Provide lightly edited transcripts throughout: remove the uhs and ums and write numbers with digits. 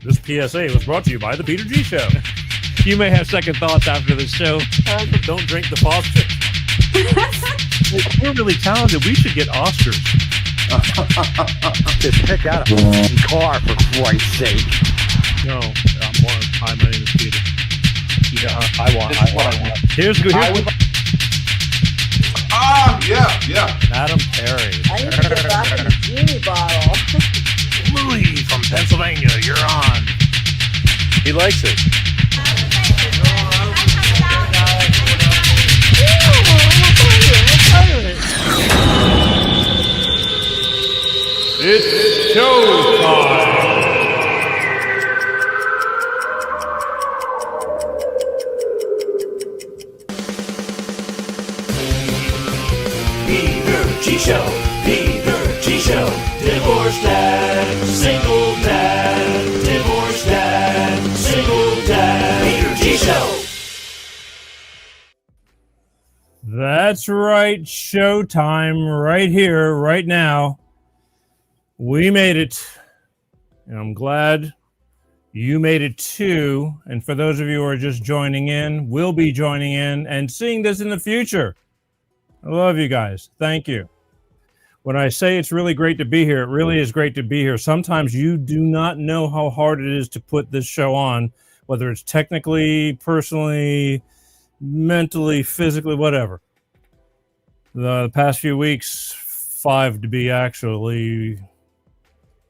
This PSA was brought to you by the Peter G Show. You may have second thoughts after the show. Don't drink the faucet. We're really talented. We should get Oscars. Just pick out a car, for Christ's sake. No, hi, my name is Peter. Yeah, I want. Here's good. Yeah. Madam Perry. I need to get back in the genie bottle. Louis from Pennsylvania, you're on. He likes it. It's showtime. Peter G Show, Peter G Show, divorce dad, single dad, divorce dad, single dad, Peter G Show. That's right, showtime right here, right now. We made it, and I'm glad you made it too. And for those of you who are just joining in, will be joining in and seeing this in the future. I love you guys. Thank you. When I say it's really great to be here, it really is great to be here. Sometimes you do not know how hard it is to put this show on, whether it's technically, personally, mentally, physically, whatever. The past few weeks, 5 to be actually,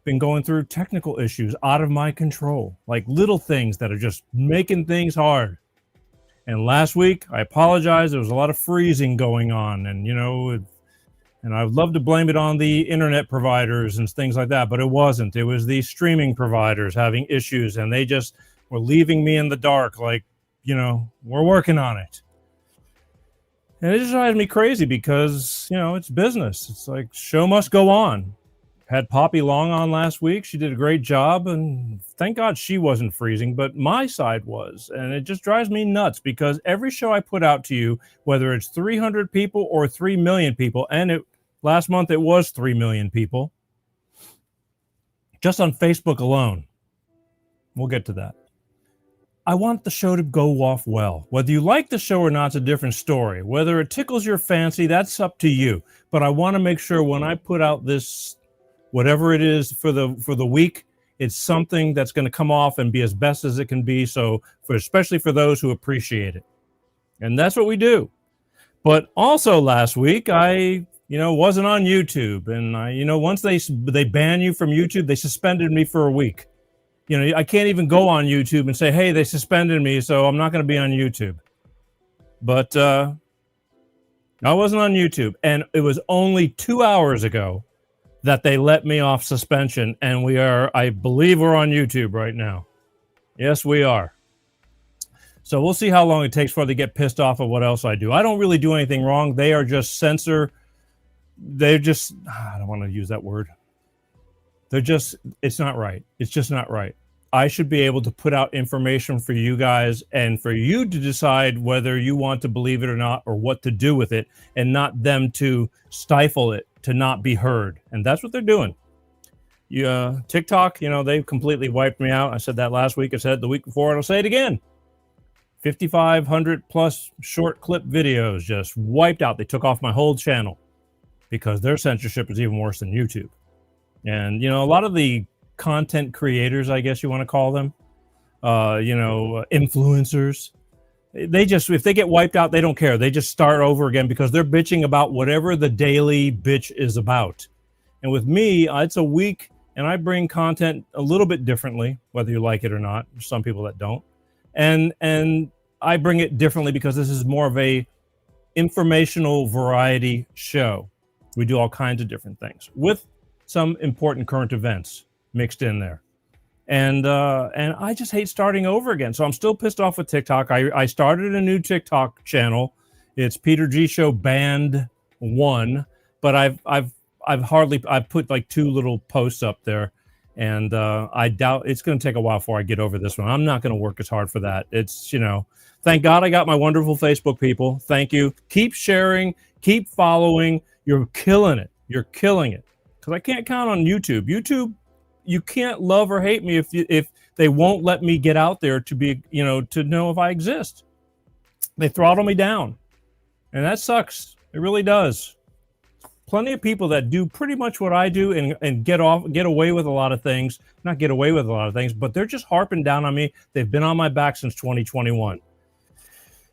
been going through technical issues out of my control, like little things that are just making things hard. And last week, I apologize. There was a lot of freezing going on, and and I would love to blame it on the internet providers and things like that, but it wasn't. It was the streaming providers having issues, and they just were leaving me in the dark, like, we're working on it. And it just drives me crazy because, it's business. It's like, show must go on. Had Poppy Long on last week. She did a great job, and thank God she wasn't freezing, but my side was. And it just drives me nuts because every show I put out to you, whether it's 300 people or 3 million people, and last month it was 3 million people, just on Facebook alone. We'll get to that. I want the show to go off well. Whether you like the show or not, it's a different story. Whether it tickles your fancy, that's up to you. But I want to make sure when I put out this, whatever it is for the week, it's something that's going to come off and be as best as it can be. So especially for those who appreciate it. And that's what we do. But also last week, I wasn't on YouTube. And once they ban you from YouTube, they suspended me for a week. I can't even go on YouTube and say, hey, they suspended me, so I'm not going to be on YouTube. But I wasn't on YouTube. And it was only 2 hours ago that they let me off suspension. And I believe we're on YouTube right now. Yes, we are. So we'll see how long it takes before they get pissed off at what else I do. I don't really do anything wrong. They are just I don't want to use that word. It's not right. It's just not right. I should be able to put out information for you guys and for you to decide whether you want to believe it or not, or what to do with it, and not them to stifle it, to not be heard. And that's what they're doing. TikTok, they've completely wiped me out. I said that last week. I said it the week before, and I'll say it again. 5,500 plus short clip videos just wiped out. They took off my whole channel because their censorship is even worse than YouTube. And, a lot of the content creators, I guess you want to call them, influencers, They just, if they get wiped out, they don't care. They just start over again because they're bitching about whatever the daily bitch is about. And with me, it's a week, and I bring content a little bit differently, whether you like it or not. There's some people that don't. And I bring it differently because this is more of a informational variety show. We do all kinds of different things with some important current events mixed in there. And I just hate starting over again. So I'm still pissed off with TikTok. I started a new TikTok channel. It's Peter G Show Band 1, but I've put like 2 little posts up there, and I doubt it's going to take a while before I get over this one. I'm not going to work as hard for that. It's, thank God I got my wonderful Facebook people. Thank you. Keep sharing, keep following. You're killing it. You're killing it. Because I can't count on YouTube. YouTube, you can't love or hate me if they won't let me get out there to be, to know if I exist. They throttle me down, and that sucks. It really does. Plenty of people that do pretty much what I do and get away with a lot of things. Not get away with a lot of things, but they're just harping down on me. They've been on my back since 2021.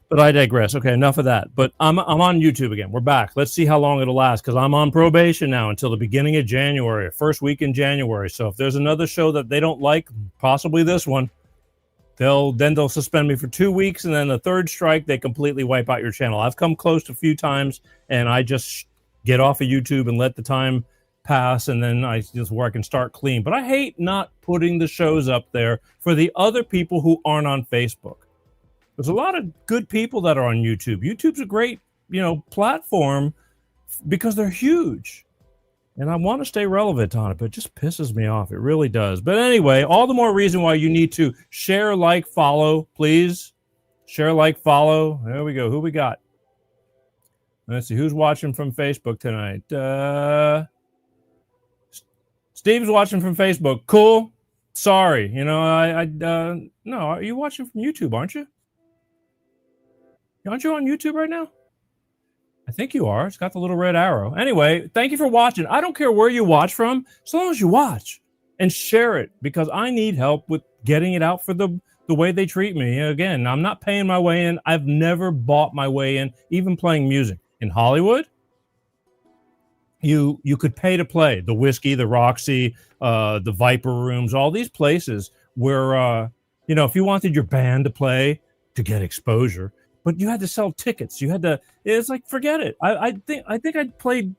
But I digress. Okay, enough of that. But I'm on YouTube again. We're back. Let's see how long it'll last, because I'm on probation now until the beginning of January, first week in January. So if there's another show that they don't like, possibly this one, they'll suspend me for 2 weeks, and then the third strike, they completely wipe out your channel. I've come close a few times, and I just get off of YouTube and let the time pass, and then I just work and start clean. But I hate not putting the shows up there for the other people who aren't on Facebook. There's a lot of good people that are on YouTube. YouTube's a great, platform because they're huge. And I want to stay relevant on it, but it just pisses me off. It really does. But anyway, all the more reason why you need to share, like, follow, please. Share, like, follow. There we go. Who we got? Let's see. Who's watching from Facebook tonight? Steve's watching from Facebook. Cool. Sorry. No, are you watching from YouTube, aren't you? Aren't you on YouTube right now? I think you are. It's got the little red arrow. Anyway, thank you for watching. I don't care where you watch from, as long as you watch and share it, because I need help with getting it out for the way they treat me. Again, I'm not paying my way in. I've never bought my way in, even playing music. In Hollywood, you could pay to play. The Whiskey, the Roxy, the Viper Rooms, all these places where, if you wanted your band to play to get exposure, but you had to sell tickets. It's like, forget it. I think I played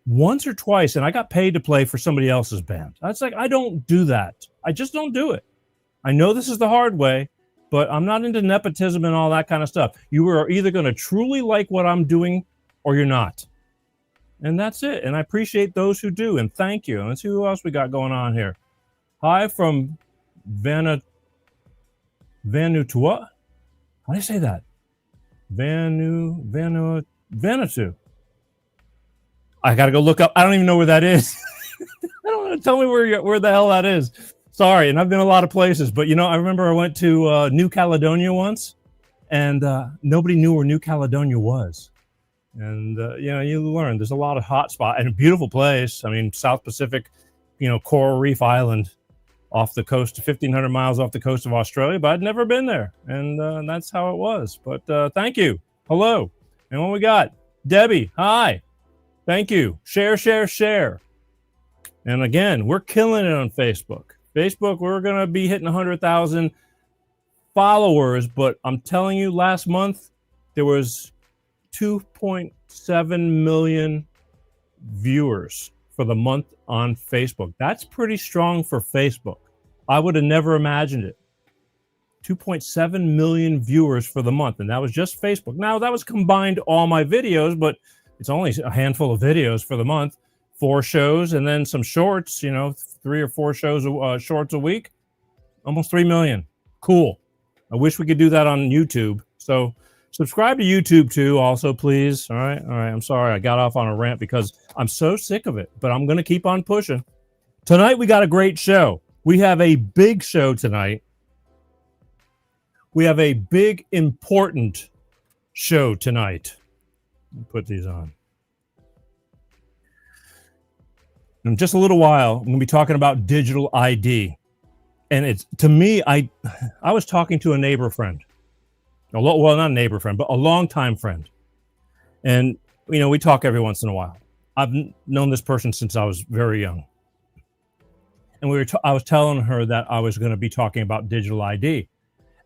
once or twice, and I got paid to play for somebody else's band. That's like, I don't do that. I just don't do it. I know this is the hard way, but I'm not into nepotism and all that kind of stuff. You are either going to truly like what I'm doing or you're not. And that's it. And I appreciate those who do. And thank you. And let's see who else we got going on here. Hi from Vanuatu. How do you say that? Vanuatu. I got to go look up. I don't even know where that is. I don't want to tell me where the hell that is. Sorry, and I've been a lot of places, but I remember I went to New Caledonia once, and nobody knew where New Caledonia was. And you learn there's a lot of hot spots and a beautiful place. I mean, South Pacific, Coral Reef Island, off the coast, 1,500 miles off the coast of Australia, but I'd never been there, and that's how it was. But thank you, hello, and what we got? Debbie, hi, thank you. Share. And again, we're killing it on Facebook. We're going to be hitting 100,000 followers, but I'm telling you, last month, there was 2.7 million viewers for the month on Facebook. That's pretty strong for Facebook. I would have never imagined it. 2.7 million viewers for the month, and that was just Facebook. Now, that was combined all my videos, but it's only a handful of videos for the month. 4 shows and then some shorts, 3 or 4 shows, shorts a week, almost 3 million. Cool. I wish we could do that on YouTube. So subscribe to YouTube too, also, please. All right. I'm sorry. I got off on a rant because I'm so sick of it, but I'm going to keep on pushing. Tonight, we got a great show. We have a big show tonight. We have a big, important show tonight. Let me put these on. In just a little while, I'm going to be talking about digital ID. And it's, to me, I was talking to a neighbor friend, Well, not a neighbor friend, but a longtime friend. And, we talk every once in a while. I've known this person since I was very young. And I was telling her that I was going to be talking about digital ID.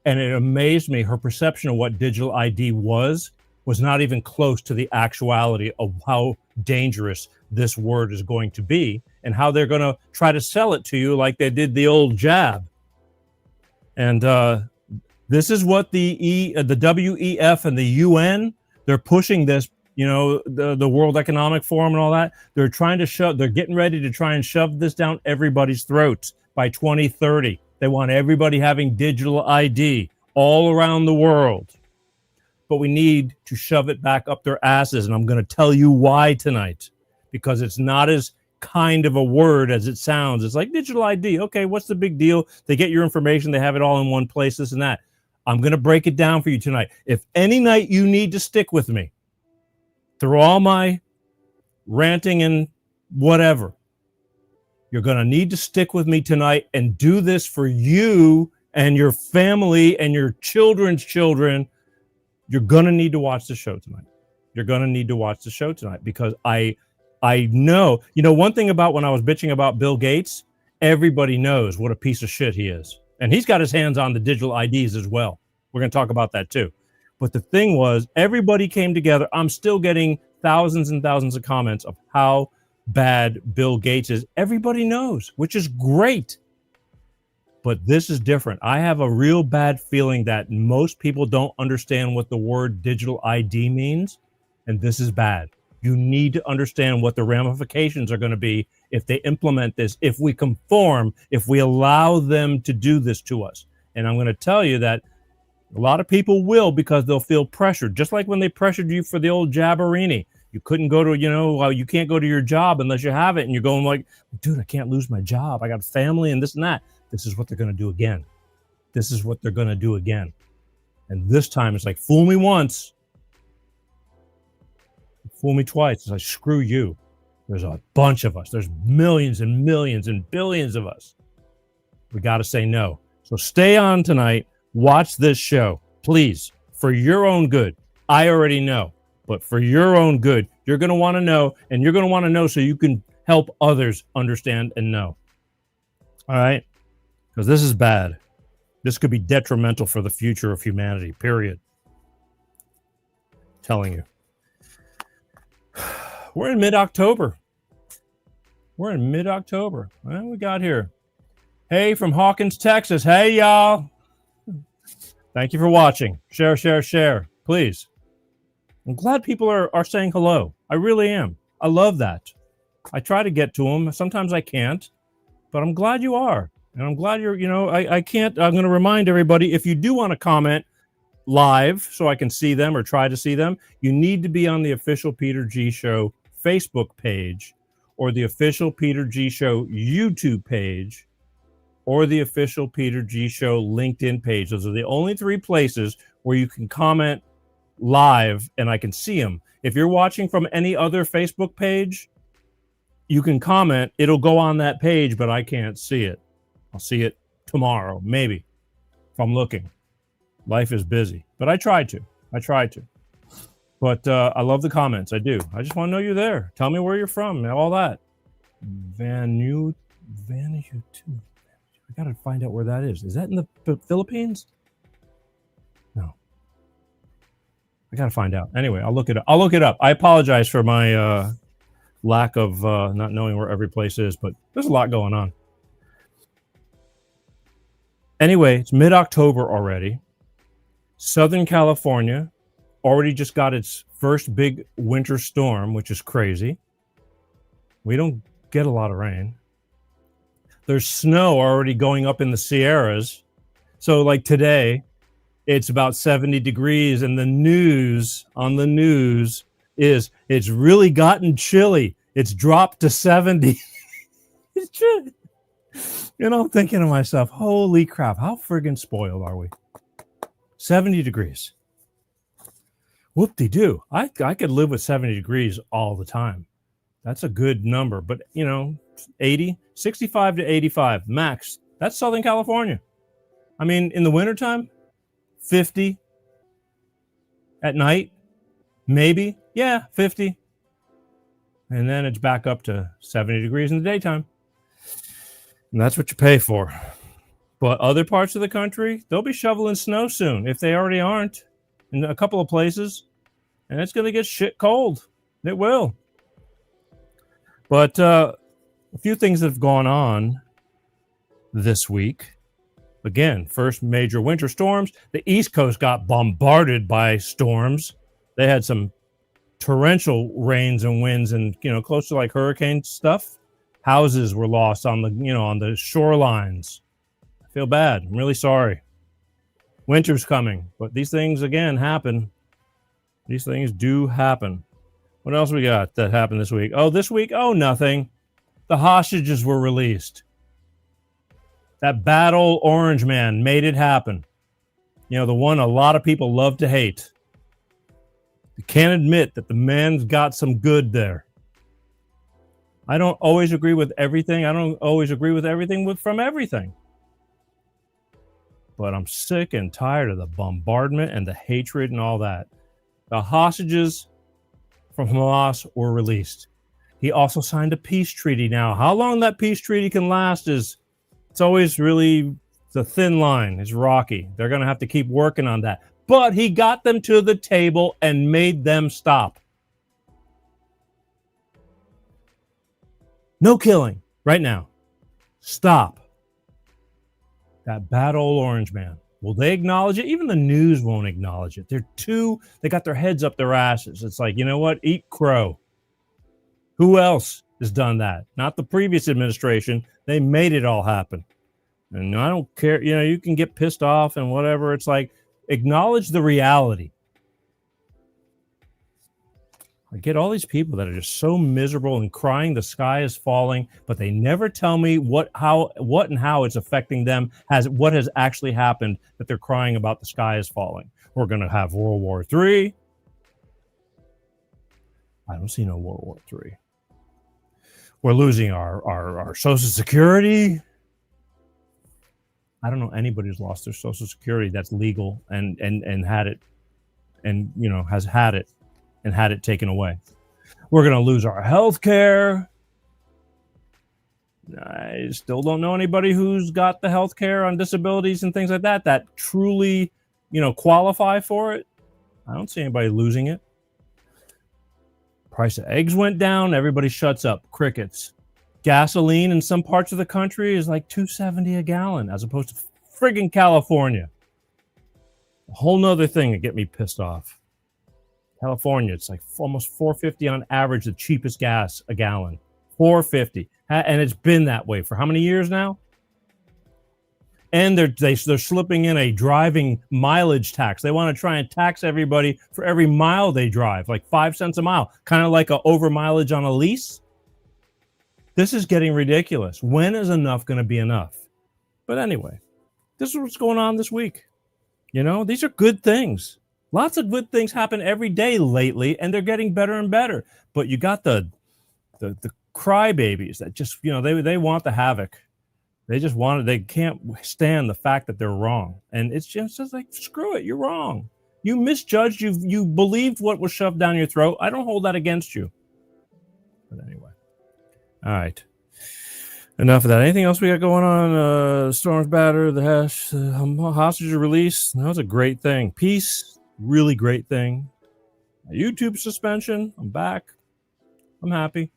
And it amazed me. Her perception of what digital ID was not even close to the actuality of how dangerous this word is going to be and how they're going to try to sell it to you like they did the old jab. And this is what the WEF and the UN, they're pushing this, the World Economic Forum and all that. They're getting ready to try and shove this down everybody's throats by 2030. They want everybody having digital ID all around the world. But we need to shove it back up their asses. And I'm going to tell you why tonight, because it's not as kind of a word as it sounds. It's like digital ID. Okay, what's the big deal? They get your information. They have it all in one place, this and that. I'm going to break it down for you tonight. If any night you need to stick with me through all my ranting and whatever, you're going to need to stick with me tonight and do this for you and your family and your children's children. You're going to need to watch the show tonight. You're going to need to watch the show tonight because I know, one thing about when I was bitching about Bill Gates, everybody knows what a piece of shit he is. And he's got his hands on the digital IDs as well. We're going to talk about that too. But the thing was, everybody came together. I'm still getting thousands and thousands of comments of how bad Bill Gates is. Everybody knows, which is great. But this is different. I have a real bad feeling that most people don't understand what the word digital ID means. And this is bad. You need to understand what the ramifications are going to be if they implement this, if we conform, if we allow them to do this to us. And I'm going to tell you that a lot of people will, because they'll feel pressured, just like when they pressured you for the old Jabberini. You couldn't go to, you can't go to your job unless you have it. And you're going like, dude, I can't lose my job. I got a family and this and that. This is what they're going to do again. This is what they're going to do again. And this time it's like, fool me once, fool me twice. It's like, screw you. There's a bunch of us. There's millions and millions and billions of us. We got to say no. So stay on tonight. Watch this show, please, for your own good. I already know, but for your own good, you're going to want to know, and you're going to want to know so you can help others understand and know. All right? Because this is bad. This could be detrimental for the future of humanity, period. I'm telling you. We're in mid-October. What we got here? Hey, from Hawkins, Texas. Hey, y'all. Thank you for watching. Share, please. I'm glad people are saying hello. I really am. I love that. I try to get to them. Sometimes I can't, but I'm glad you are. And I'm glad you're, I can't, I'm going to remind everybody, if you do want to comment live so I can see them or try to see them, you need to be on the official Peter G Show Facebook page or the official Peter G Show YouTube page or the official Peter G Show LinkedIn page. Those are the only three places where you can comment live and I can see them. If you're watching from any other Facebook page, you can comment. It'll go on that page, but I can't see it. I'll see it tomorrow, maybe, if I'm looking. Life is busy, but I try to. But I love the comments. I do. I just want to know you're there. Tell me where you're from and all that. Vanuatu. I got to find out where that is. Is that in the Philippines? No. I got to find out. Anyway, I'll look it up. I apologize for my lack of not knowing where every place is, but there's a lot going on. Anyway, it's mid-October already. Southern California already just got its first big winter storm, which is crazy. We don't get a lot of rain. There's snow already going up in the Sierras. So like today, it's about 70 degrees and the news is it's really gotten chilly. It's dropped to 70. It's true. I'm thinking to myself, holy crap, how friggin' spoiled are we? 70 degrees. Whoop-de-doo. I could live with 70 degrees all the time. That's a good number. But, 65 to 85 max. That's Southern California. I mean, in the wintertime, 50, At night, maybe, 50. And then it's back up to 70 degrees in the daytime. And that's what you pay for. But other parts of the country, they'll be shoveling snow soon, if they already aren't, in a couple of places. And it's going to get shit cold. It will. But a few things that have gone on this week. Again, first major winter storms. The East Coast got bombarded by storms. They had some torrential rains and winds and, close to like hurricane stuff. Houses were lost on the, on the shorelines. I feel bad. I'm really sorry. Winter's coming, but these things, again, happen. These things do happen. What else we got that happened this week? This week, nothing. The hostages were released. That bad old orange man made it happen. The one a lot of people love to hate. You can't admit that the man's got some good there. I don't always agree with everything. I don't always agree with everything from everything. But I'm sick and tired of the bombardment and the hatred and all that. The hostages from Hamas were released. He also signed a peace treaty now. How long that peace treaty can last it's always really the thin line. It's rocky. They're going to have to keep working on that. But he got them to the table and made them stop. No killing right now. Stop. That bad old orange man. Will they acknowledge it? Even the news won't acknowledge it. They got their heads up their asses. It's like, you know what? Eat crow. Who else has done that? Not the previous administration. They made it all happen. And I don't care. You can get pissed off and whatever. It's like, acknowledge the reality. I get all these people that are just so miserable and crying the sky is falling, but they never tell me what and how it's affecting them, what has actually happened that they're crying about the sky is falling. We're going to have World War III. I don't see no World War III. We're losing our Social Security. I don't know anybody who's lost their Social Security that's legal and had it and, has had it and had it taken away. We're going to lose our health care. I still don't know anybody who's got the health care on disabilities and things like that truly, qualify for it. I don't see anybody losing it. Price of eggs went down. Everybody shuts up. Crickets. Gasoline in some parts of the country is like $2.70 a gallon as opposed to friggin' California. A whole nother thing that get me pissed off. California, it's like almost $4.50 on average, the cheapest gas a gallon. $4.50. And it's been that way for how many years now? And they're slipping in a driving mileage tax. They want to try and tax everybody for every mile they drive, like 5 cents a mile, kind of like a over mileage on a lease. This is getting ridiculous. When is enough going to be enough? But anyway, this is what's going on this week. These are good things. Lots of good things happen every day lately, and they're getting better and better. But you got the crybabies that just, they want the havoc. They just want it. They can't stand the fact that they're wrong. And it's just like, screw it, you're wrong. You misjudged. You believed what was shoved down your throat. I don't hold that against you. But anyway. All right. Enough of that. Anything else we got going on? Storms batter, the hostages release. That was a great thing. Peace, really great thing. YouTube suspension. I'm back. I'm happy.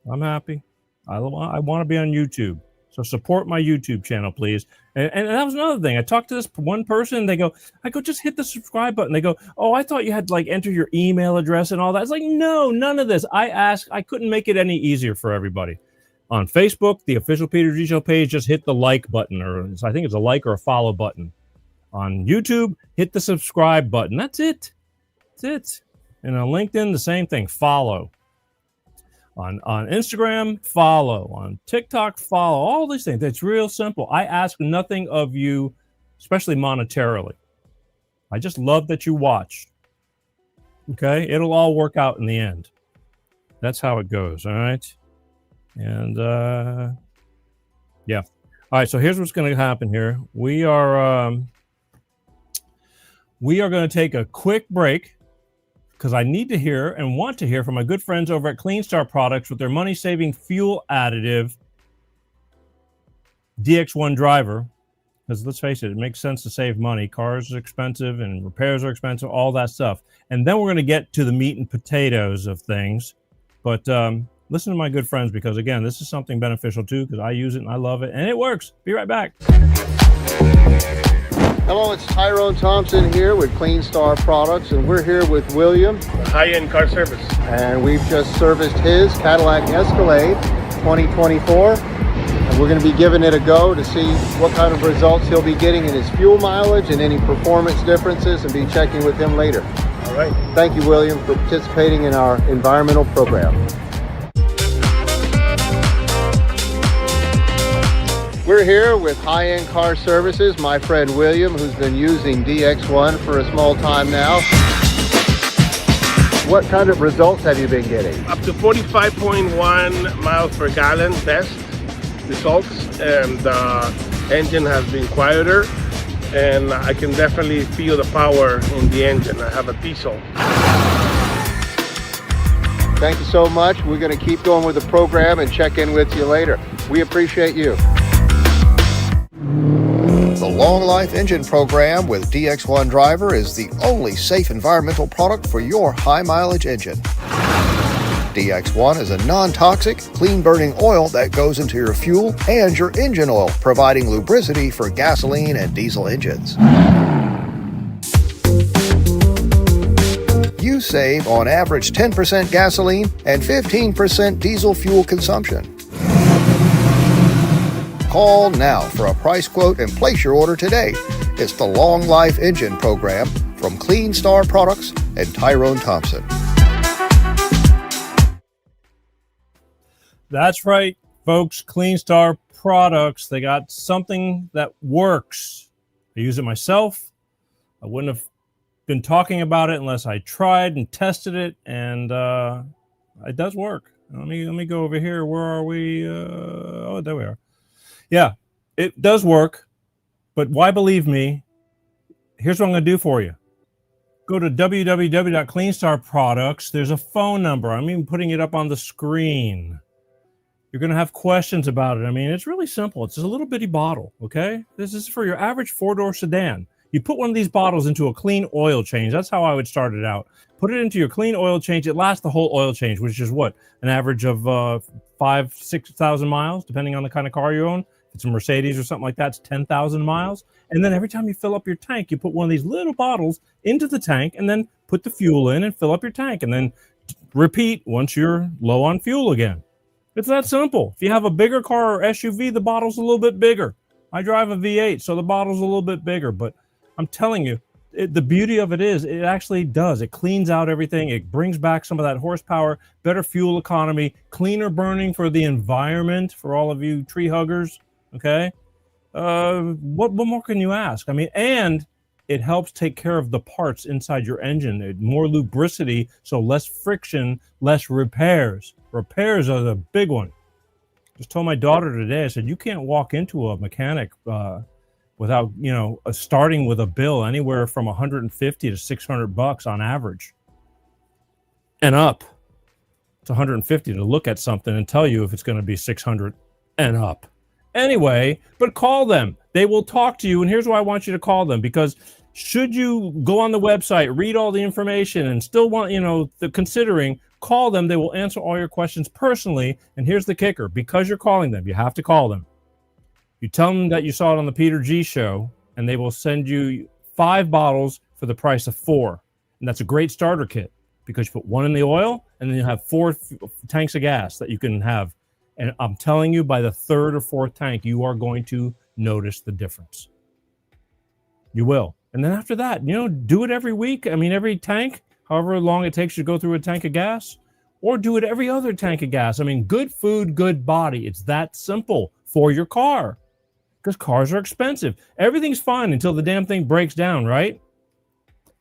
I want to be on YouTube. So support my YouTube channel, please. And that was another thing. I talked to this one person. I go, just hit the subscribe button. They go, oh, I thought you had to enter your email address and all that. It's like, no, none of this. I couldn't make it any easier for everybody. On Facebook, the official Peter G Show page, just hit the like button, or I think it's a like or a follow button. On YouTube, hit the subscribe button. That's it. And on LinkedIn, the same thing. Follow. On Instagram, follow. On TikTok, follow. All these things. It's real simple. I ask nothing of you, especially monetarily. I just love that you watch. Okay? It'll all work out in the end. That's how it goes. All right? And, yeah. All right, so here's what's going to happen here. We are We are going to take a quick break because I need to hear and want to hear from my good friends over at Clean Star Products with their money-saving fuel additive DX1 driver. Because let's face it, it makes sense to save money. Cars are expensive and repairs are expensive, all that stuff. And then we're going to get to the meat and potatoes of things. But listen to my good friends because, again, this is something beneficial too because I use it and I love it. And it works. Be right back. Hello, it's Tyrone Thompson here with Clean Star Products, and we're here with William. High-end car service. And we've just serviced his Cadillac Escalade 2024. And we're going to be giving it a go to see what kind of results he'll be getting in his fuel mileage and any performance differences, and be checking with him later. All right. Thank you, William, for participating in our environmental program. We're here with High-End Car Services, my friend William, who's been using DX1 for a small time now. What kind of results have you been getting? Up to 45.1 miles per gallon best results, and the engine has been quieter, and I can definitely feel the power in the engine. I have a diesel. Thank you so much. We're going to keep going with the program and check in with you later. We appreciate you. The Long Life Engine program with DX1 Driver is the only safe environmental product for your high mileage engine. DX1 is a non-toxic, clean-burning oil that goes into your fuel and your engine oil, providing lubricity for gasoline and diesel engines. You save on average 10% gasoline and 15% diesel fuel consumption. Call now for a price quote and place your order today. It's the Long Life Engine program from Clean Star Products and Tyrone Thompson. That's right, folks. Clean Star Products. They got something that works. I use it myself. I wouldn't have been talking about it unless I tried and tested it, and it does work. Let me go over here. Where are we? Oh, there we are. Yeah, it does work. But why believe me? Here's what I'm going to do for you. Go to www.cleanstarproducts. There's a phone number. I'm even putting it up on the screen. You're going to have questions about it. I mean, it's really simple. It's just a little bitty bottle, okay? This is for your average four-door sedan. You put one of these bottles into a clean oil change. That's how I would start it out. Put it into your clean oil change. It lasts the whole oil change, which is what? An average of 5,000 to 6,000 miles, depending on the kind of car you own. If it's a Mercedes or something like that, it's 10,000 miles. And then every time you fill up your tank, you put one of these little bottles into the tank and then put the fuel in and fill up your tank. And then repeat once you're low on fuel again. It's that simple. If you have a bigger car or SUV, the bottle's a little bit bigger. I drive a V8, so the bottle's a little bit bigger. But I'm telling you, the beauty of it is it actually does. It cleans out everything. It brings back some of that horsepower, better fuel economy, cleaner burning for the environment, for all of you tree huggers, okay? What more can you ask? I mean, and it helps take care of the parts inside your engine. More lubricity, so less friction, less repairs. Repairs are the big one. Just told my daughter today, I said, you can't walk into a mechanic without, starting with a bill anywhere from $150 to $600 on average and up. It's $150 to look at something and tell you if it's going to be $600 and up. Anyway, but call them. They will talk to you. And here's why I want you to call them, because should you go on the website, read all the information and still want, considering, call them. They will answer all your questions personally. And here's the kicker. Because you're calling them, you have to call them. You tell them that you saw it on the Peter G Show, and they will send you 5 bottles for the price of 4. And that's a great starter kit because you put 1 in the oil, and then you have 4 tanks of gas that you can have. And I'm telling you, by the 3rd or 4th tank, you are going to notice the difference. You will. And then after that, do it every week. I mean, every tank, however long it takes you to go through a tank of gas, or do it every other tank of gas. I mean, good food, good body. It's that simple for your car because cars are expensive. Everything's fine until the damn thing breaks down, right?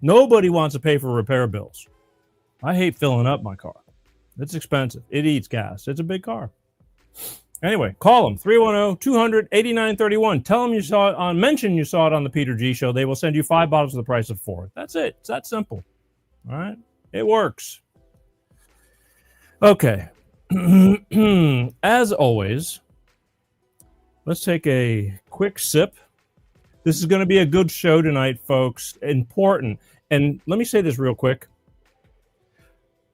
Nobody wants to pay for repair bills. I hate filling up my car. It's expensive. It eats gas. It's a big car. Anyway, call them 310-200-8931. Tell them you saw it on, mention you saw it on the Peter G Show. They will send you 5 bottles for the price of 4. That's it. It's that simple. All right. It works. Okay. As always, let's take a quick sip. This is going to be a good show tonight, folks. Important. And let me say this real quick.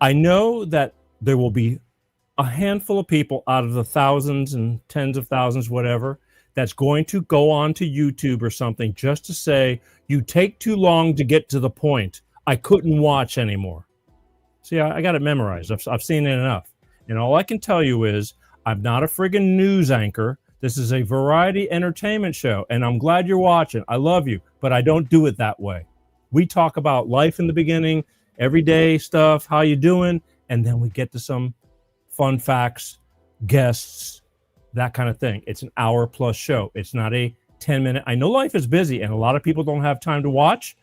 I know that there will be a handful of people out of the thousands and tens of thousands, whatever, that's going to go on to YouTube or something just to say, you take too long to get to the point. I couldn't watch anymore. See, I got it memorized. I've seen it enough. And all I can tell you is I'm not a friggin' news anchor. This is a variety entertainment show, and I'm glad you're watching. I love you, but I don't do it that way. We talk about life in the beginning, everyday stuff, how you doing, and then we get to some fun facts, guests, that kind of thing. It's an hour-plus show. It's not a 10-minute. I know life is busy, and a lot of people don't have time to watch.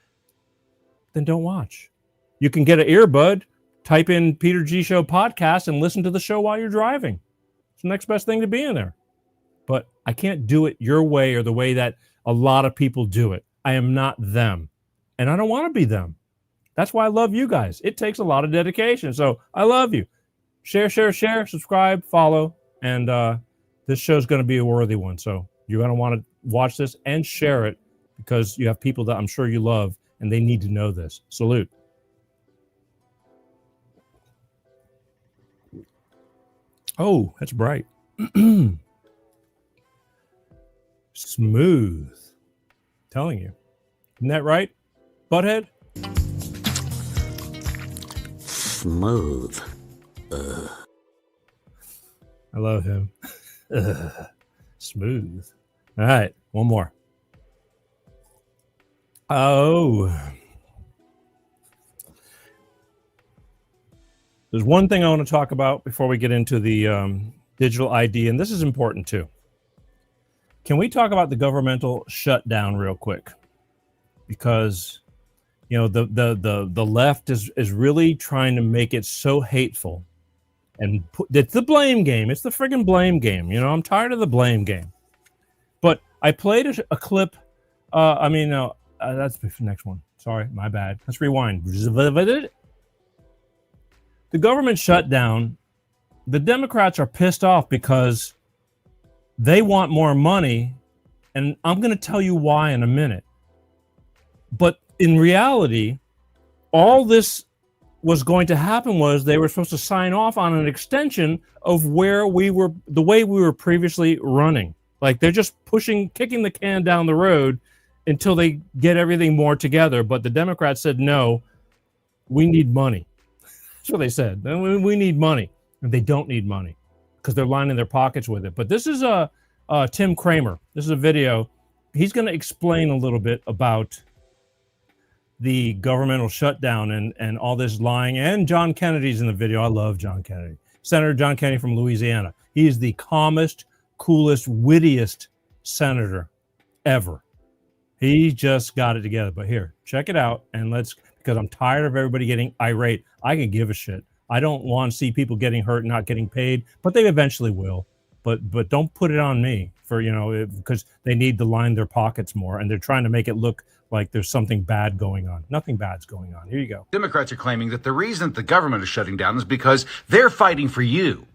Then don't watch. You can get an earbud, type in Peter G Show podcast, and listen to the show while you're driving. It's the next best thing to be in there. But I can't do it your way or the way that a lot of people do it. I am not them, and I don't want to be them. That's why I love you guys. It takes a lot of dedication, so I love you. Share, subscribe, follow, and this show's going to be a worthy one. So you're going to want to watch this and share it because you have people that I'm sure you love, and they need to know this. Salute. Oh, that's bright. Smooth. Telling you. Isn't that right, butthead? Smooth. I love him. Smooth. All right, one more. Oh. There's one thing I want to talk about before we get into the digital ID, and this is important too. Can we talk about the governmental shutdown real quick? Because you know the left is really trying to make it so hateful, and it's the blame game. It's the friggin' blame game. You know, I'm tired of the blame game. But I played a clip. That's the next one. Sorry, my bad. Let's rewind. The government shutdown. The Democrats are pissed off because they want more money, and I'm going to tell you why in a minute. But in reality, all this was going to happen was they were supposed to sign off on an extension of where we were, the way we were previously running. Like they're just kicking the can down the road until they get everything more together. But the Democrats said, no, we need money. That's what they said. We need money. And they don't need money because they're lining their pockets with it. But this is Tim Kramer. This is a video. He's going to explain a little bit about the governmental shutdown and all this lying. And John Kennedy's in the video. I love John Kennedy. Senator John Kennedy from Louisiana. He is the calmest, coolest, wittiest senator ever. He just got it together. But here, check it out. And because I'm tired of everybody getting irate. I can give a shit. I don't want to see people getting hurt and not getting paid, but they eventually will. But don't put it on me for, because they need to line their pockets more, and they're trying to make it look like there's something bad going on. Nothing bad's going on. Here you go. Democrats are claiming that the reason that the government is shutting down is because they're fighting for you.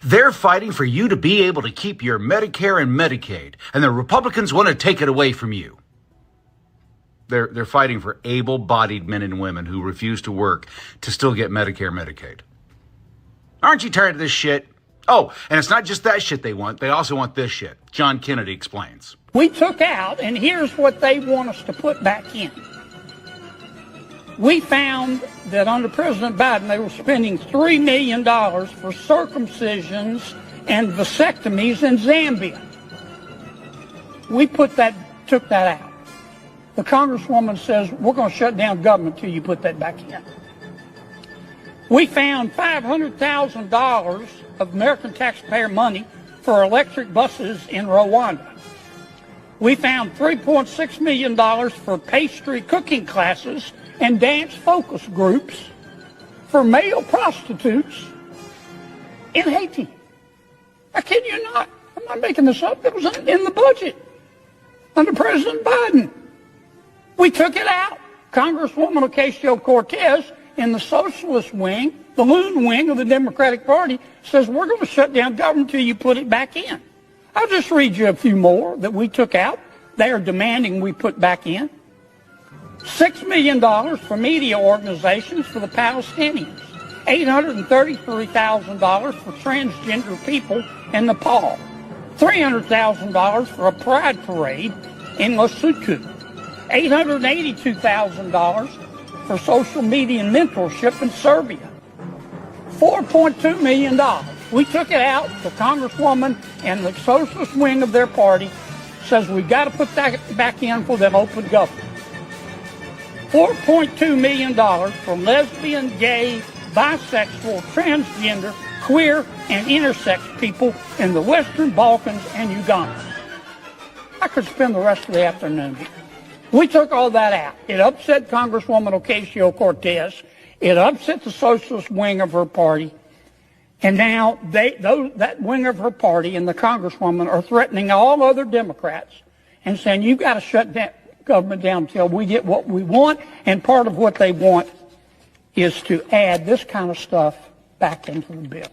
They're fighting for you to be able to keep your Medicare and Medicaid, and the Republicans want to take it away from you. They're fighting for able-bodied men and women who refuse to work to still get Medicare, Medicaid. Aren't you tired of this shit? Oh, and it's not just that shit they want. They also want this shit. John Kennedy explains. We took out, and here's what they want us to put back in. We found that under President Biden, they were spending $3 million for circumcisions and vasectomies in Zambia. We took that out. The Congresswoman says, we're going to shut down government till you put that back in. We found $500,000 of American taxpayer money for electric buses in Rwanda. We found $3.6 million for pastry cooking classes and dance focus groups for male prostitutes in Haiti. I kid you not. I'm not making this up. It was in the budget under President Biden. We took it out. Congresswoman Ocasio-Cortez in the socialist wing, the loon wing of the Democratic Party, says we're going to shut down government until you put it back in. I'll just read you a few more that we took out. They are demanding we put back in. $6 million for media organizations for the Palestinians. $833,000 for transgender people in Nepal. $300,000 for a pride parade in Lesotho. $882,000 for social media and mentorship in Serbia. $4.2 million. We took it out. The Congresswoman and the socialist wing of their party says we've got to put that back in for them open government. $4.2 million for lesbian, gay, bisexual, transgender, queer, and intersex people in the Western Balkans and Uganda. I could spend the rest of the afternoon here. We took all that out. It upset Congresswoman Ocasio-Cortez. It upset the socialist wing of her party. And now that wing of her party and the Congresswoman are threatening all other Democrats and saying, you've got to shut that government down until we get what we want. And part of what they want is to add this kind of stuff back into the bill.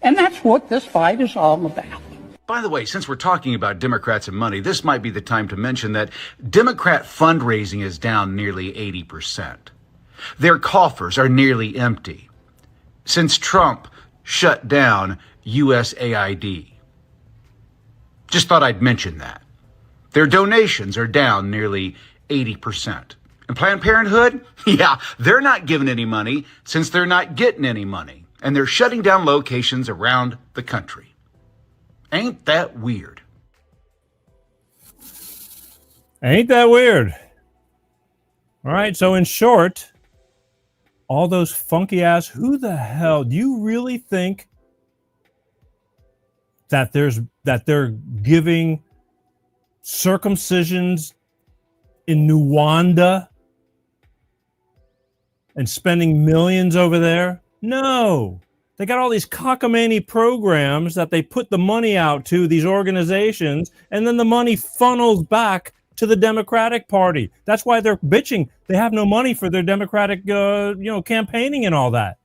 And that's what this fight is all about. By the way, since we're talking about Democrats and money, this might be the time to mention that Democrat fundraising is down nearly 80%. Their coffers are nearly empty since Trump shut down USAID. Just thought I'd mention that. Their donations are down nearly 80%. And Planned Parenthood? Yeah, they're not giving any money since they're not getting any money. And they're shutting down locations around the country. Ain't that weird? Ain't that weird? All right, so in short, all those funky ass, who the hell do you really think that they're giving circumcisions in Rwanda and spending millions over there? No. They got all these cockamamie programs that they put the money out to these organizations, and then the money funnels back to the Democratic Party. That's why they're bitching. They have no money for their Democratic, campaigning and all that.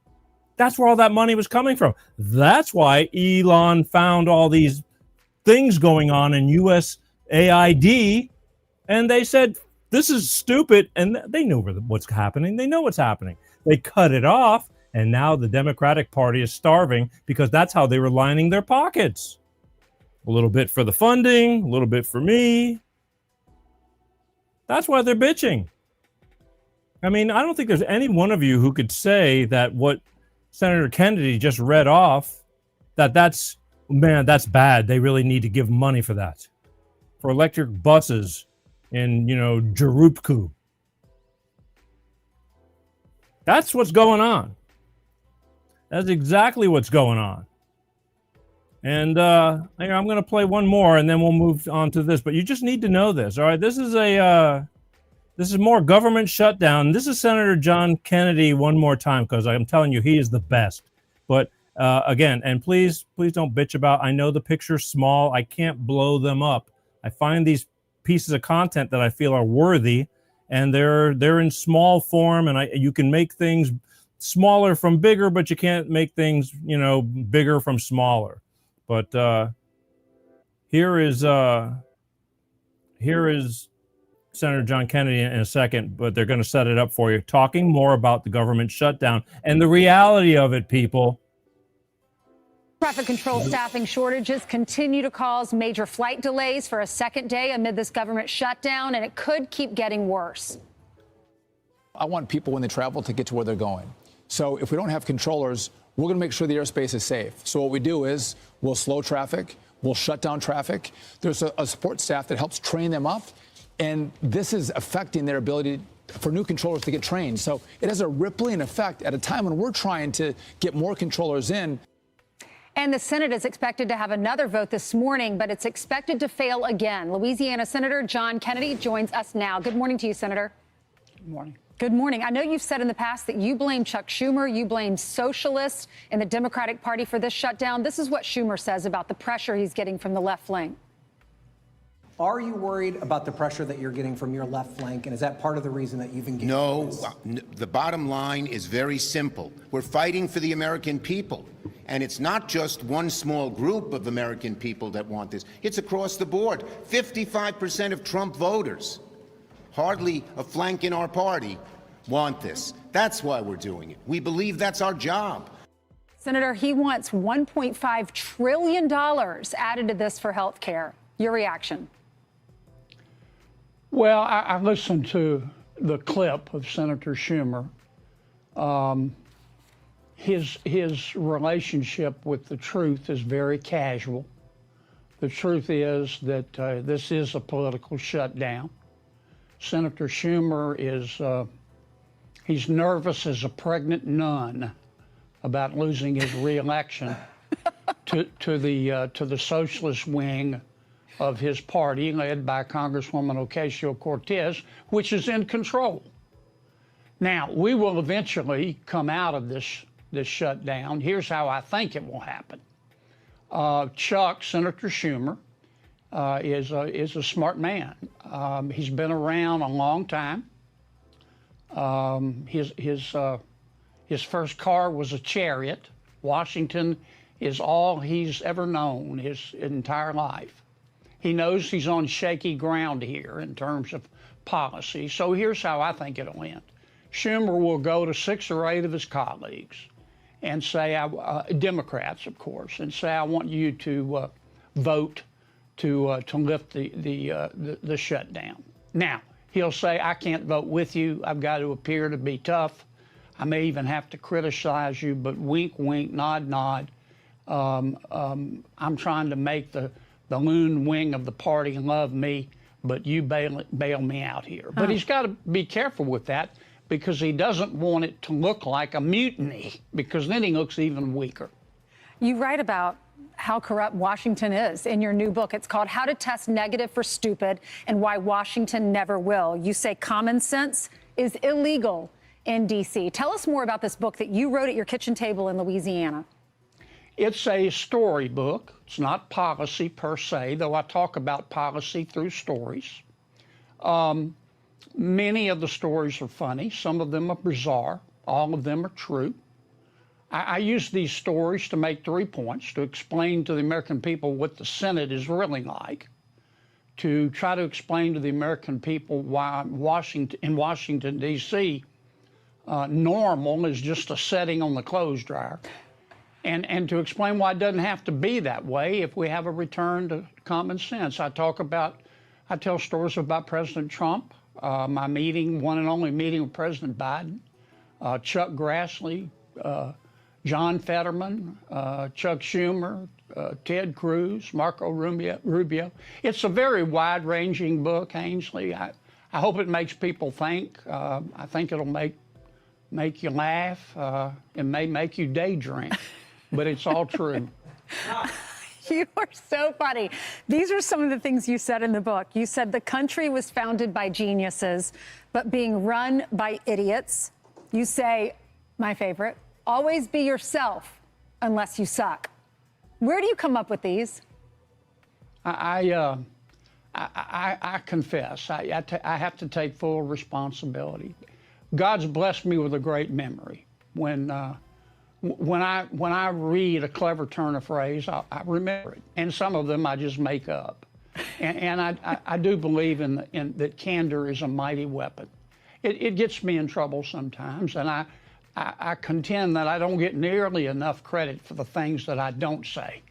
That's where all that money was coming from. That's why Elon found all these things going on in USAID, and they said, this is stupid, and they know what's happening. They know what's happening. They cut it off. And now the Democratic Party is starving because that's how they were lining their pockets. A little bit for the funding, a little bit for me. That's why they're bitching. I mean, I don't think there's any one of you who could say that what Senator Kennedy just read off, that's bad. They really need to give money for that. For electric buses in, Jerupku. That's what's going on. That's exactly what's going on. And I'm going to play one more, and then we'll move on to this. But you just need to know this, all right? This is more government shutdown. This is Senator John Kennedy one more time, because I'm telling you, he is the best. But again, and please don't bitch about. I know the picture's small. I can't blow them up. I find these pieces of content that I feel are worthy, and they're in small form, and you can make things smaller from bigger, but you can't make things, bigger from smaller. But here is Senator John Kennedy in a second, but they're going to set it up for you, talking more about the government shutdown and the reality of it, people. Traffic control staffing shortages continue to cause major flight delays for a second day amid this government shutdown, and it could keep getting worse. I want people, when they travel, to get to where they're going. So if we don't have controllers, we're going to make sure the airspace is safe. So what we do is we'll slow traffic, we'll shut down traffic. There's a support staff that helps train them up, and this is affecting their ability for new controllers to get trained. So it has a rippling effect at a time when we're trying to get more controllers in. And the Senate is expected to have another vote this morning, but it's expected to fail again. Louisiana Senator John Kennedy joins us now. Good morning to you, Senator. Good morning. Good morning. I know you've said in the past that you blame Chuck Schumer, you blame socialists in the Democratic Party for this shutdown. This is what Schumer says about the pressure he's getting from the left flank. Are you worried about the pressure that you're getting from your left flank, and is that part of the reason that you've engaged? No, the bottom line is very simple. We're fighting for the American people. And it's not just one small group of American people that want this. It's across the board. 55% of Trump voters, hardly a flank in our party, want this. That's why we're doing it. We believe that's our job. Senator, he wants $1.5 trillion added to this for health care. Your reaction? Well, I listened to the clip of Senator Schumer. His relationship with the truth is very casual. The truth is that this is a political shutdown. Senator Schumer is he's nervous as a pregnant nun about losing his reelection to the socialist wing of his party, led by Congresswoman Ocasio-Cortez, which is in control. Now, we will eventually come out of this shutdown. Here's how I think it will happen. Chuck, Senator Schumer, is a smart man. He's been around a long time. His first car was a Chariot. Washington is all he's ever known his entire life. He knows he's on shaky ground here in terms of policy. So here's how I think it'll end. Schumer will go to 6 or 8 of his colleagues and say, Democrats, of course, and say, I want you to vote to lift the shutdown. Now, he'll say, I can't vote with you. I've got to appear to be tough. I may even have to criticize you, but wink, wink, nod, nod. I'm trying to make the loon wing of the party love me, but you bail me out here. But he's got to be careful with that, because he doesn't want it to look like a mutiny, because then he looks even weaker. You write about how corrupt Washington is in your new book. It's called How to Test Negative for Stupid and Why Washington Never Will. You say common sense is illegal in D.C. Tell us more about this book that you wrote at your kitchen table in Louisiana. It's a storybook. It's not policy per se, though I talk about policy through stories. Many of the stories are funny. Some of them are bizarre. All of them are true. I use these stories to make 3 points: to explain to the American people what the Senate is really like, to try to explain to the American people why in Washington, D.C., normal is just a setting on the clothes dryer, and to explain why it doesn't have to be that way if we have a return to common sense. I tell stories about President Trump, my one and only meeting with President Biden, Chuck Grassley, John Fetterman, Chuck Schumer, Ted Cruz, Marco Rubio. It's a very wide-ranging book, Ainsley. I hope it makes people think. I think it'll make you laugh. It may make you daydream, but it's all true. You are so funny. These are some of the things you said in the book. You said the country was founded by geniuses, but being run by idiots. You say, my favorite, always be yourself unless you suck. Where do you come up with these? I confess, I have to take full responsibility. God's blessed me with a great memory. When I read a clever turn of phrase, I remember it, and some of them I just make up. And I do believe in that candor is a mighty weapon. It gets me in trouble sometimes, and I contend that I don't get nearly enough credit for the things that I don't say,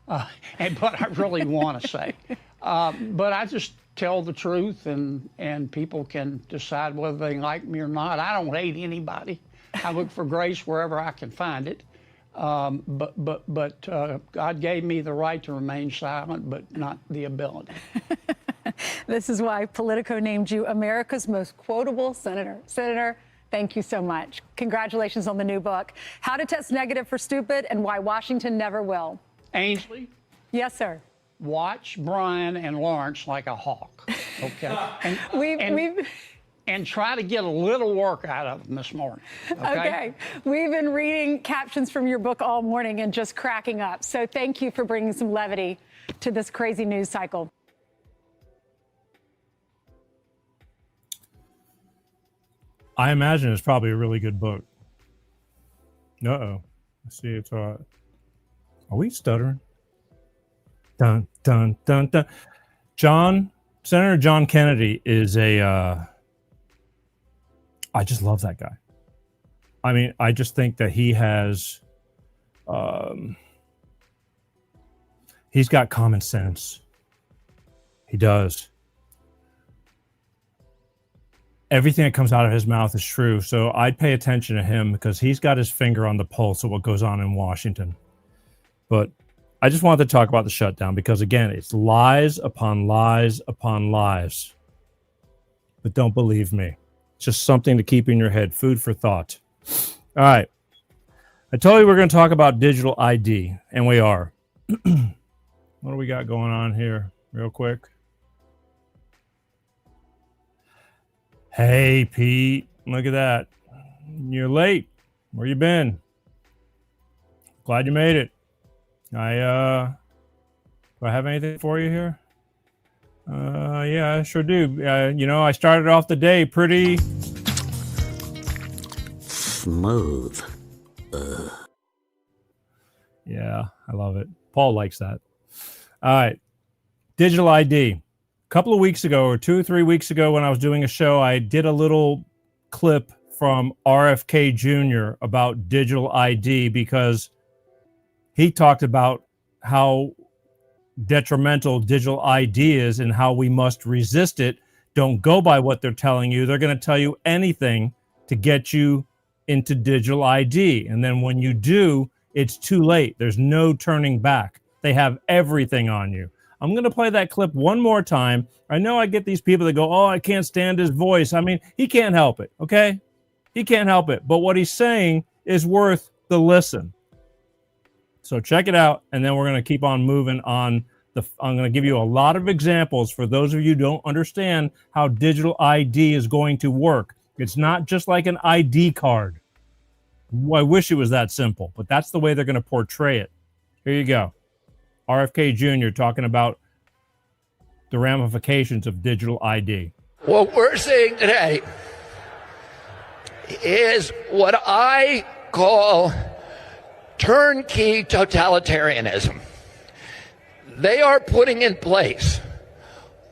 but I really want to say. But I just tell the truth, and people can decide whether they like me or not. I don't hate anybody. I look for grace wherever I can find it. But God gave me the right to remain silent, but not the ability. This is why Politico named you America's most quotable senator. Senator, thank you so much. Congratulations on the new book, How to Test Negative for Stupid and Why Washington Never Will. Ainsley? Yes, sir. Watch Brian and Lawrence like a hawk, okay? and try to get a little work out of them this morning. Okay. We've been reading captions from your book all morning and just cracking up. So thank you for bringing some levity to this crazy news cycle. I imagine it's probably a really good book. Uh-oh. Let's see. It's are we stuttering? Dun, dun, dun, dun. Senator John Kennedy is I just love that guy. I mean, I just think that he has, he's got common sense. He does. Everything that comes out of his mouth is true. So I'd pay attention to him because he's got his finger on the pulse of what goes on in Washington. But I just wanted to talk about the shutdown because, again, it's lies upon lies upon lies. But don't believe me. It's just something to keep in your head. Food for thought. All right. I told you we're going to talk about digital ID, and we are. What do we got going on here real quick? Hey, Pete, look at that. You're late. Where you been? Glad you made it. Do I have anything for you here? Yeah, I sure do. You know, I started off the day pretty smooth. Yeah, I love it. Paul likes that. All right. Digital ID. A couple of weeks ago, or 2 or 3 weeks ago, when I was doing a show, I did a little clip from RFK Jr. about digital ID because he talked about how detrimental digital ID is and how we must resist it. Don't go by what they're telling you. They're going to tell you anything to get you into digital ID. And then when you do, it's too late. There's no turning back. They have everything on you. I'm going to play that clip one more time. I know I get these people that go, oh, I can't stand his voice. I mean, he can't help it, okay? He can't help it. But what he's saying is worth the listen. So check it out, and then we're going to keep on moving on. I'm going to give you a lot of examples for those of you who don't understand how digital ID is going to work. It's not just like an ID card. I wish it was that simple, but that's the way they're going to portray it. Here you go. RFK Jr. talking about the ramifications of digital ID. What we're seeing today is what I call turnkey totalitarianism. They are putting in place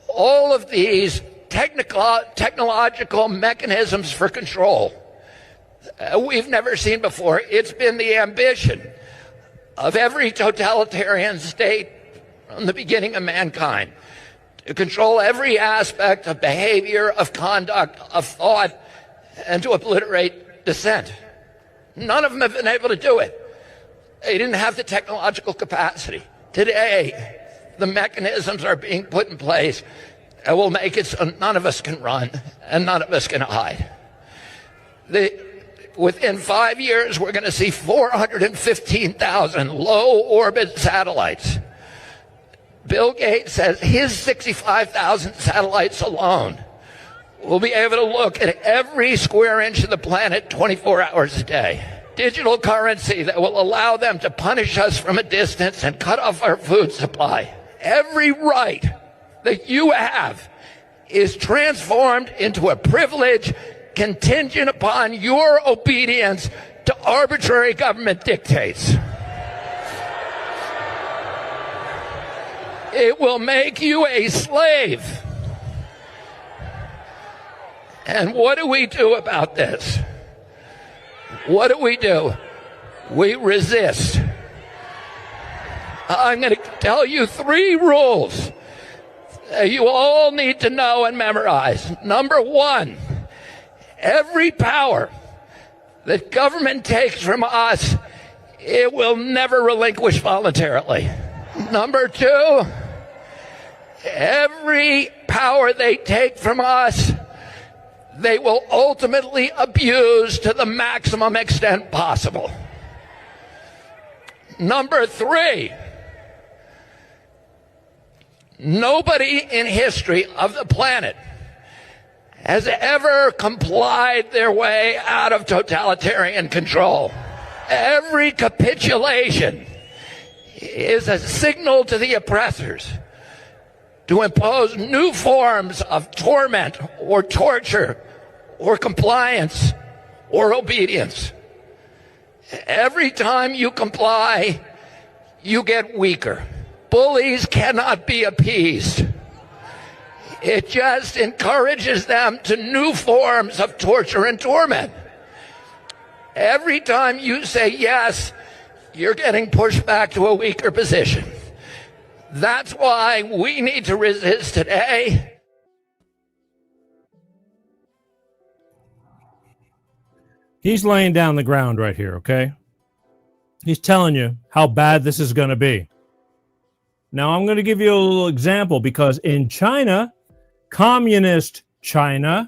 all of these technological mechanisms for control we've never seen before. It's been the ambition of every totalitarian state from the beginning of mankind to control every aspect of behavior, of conduct, of thought, and to obliterate dissent. None of them have been able to do it. They didn't have the technological capacity. Today, the mechanisms are being put in place that will make it so none of us can run and none of us can hide. Within 5 years, we're going to see 415,000 low-orbit satellites. Bill Gates says his 65,000 satellites alone will be able to look at every square inch of the planet 24 hours a day. Digital currency that will allow them to punish us from a distance and cut off our food supply. Every right that you have is transformed into a privilege contingent upon your obedience to arbitrary government dictates. It will make you a slave. And what do we do about this? What do? We resist. I'm going to tell you 3 rules you all need to know and memorize. Number 1, every power that government takes from us, it will never relinquish voluntarily. Number 2, every power they take from us, they will ultimately abuse to the maximum extent possible. Number 3, nobody in history of the planet has ever complied their way out of totalitarian control. Every capitulation is a signal to the oppressors to impose new forms of torment or torture or compliance or obedience. Every time you comply, you get weaker. Bullies cannot be appeased. It just encourages them to new forms of torture and torment. Every time you say yes, you're getting pushed back to a weaker position. That's why we need to resist today. He's laying down the ground right here, okay? He's telling you how bad this is going to be. Now, I'm going to give you a little example because in China, communist China,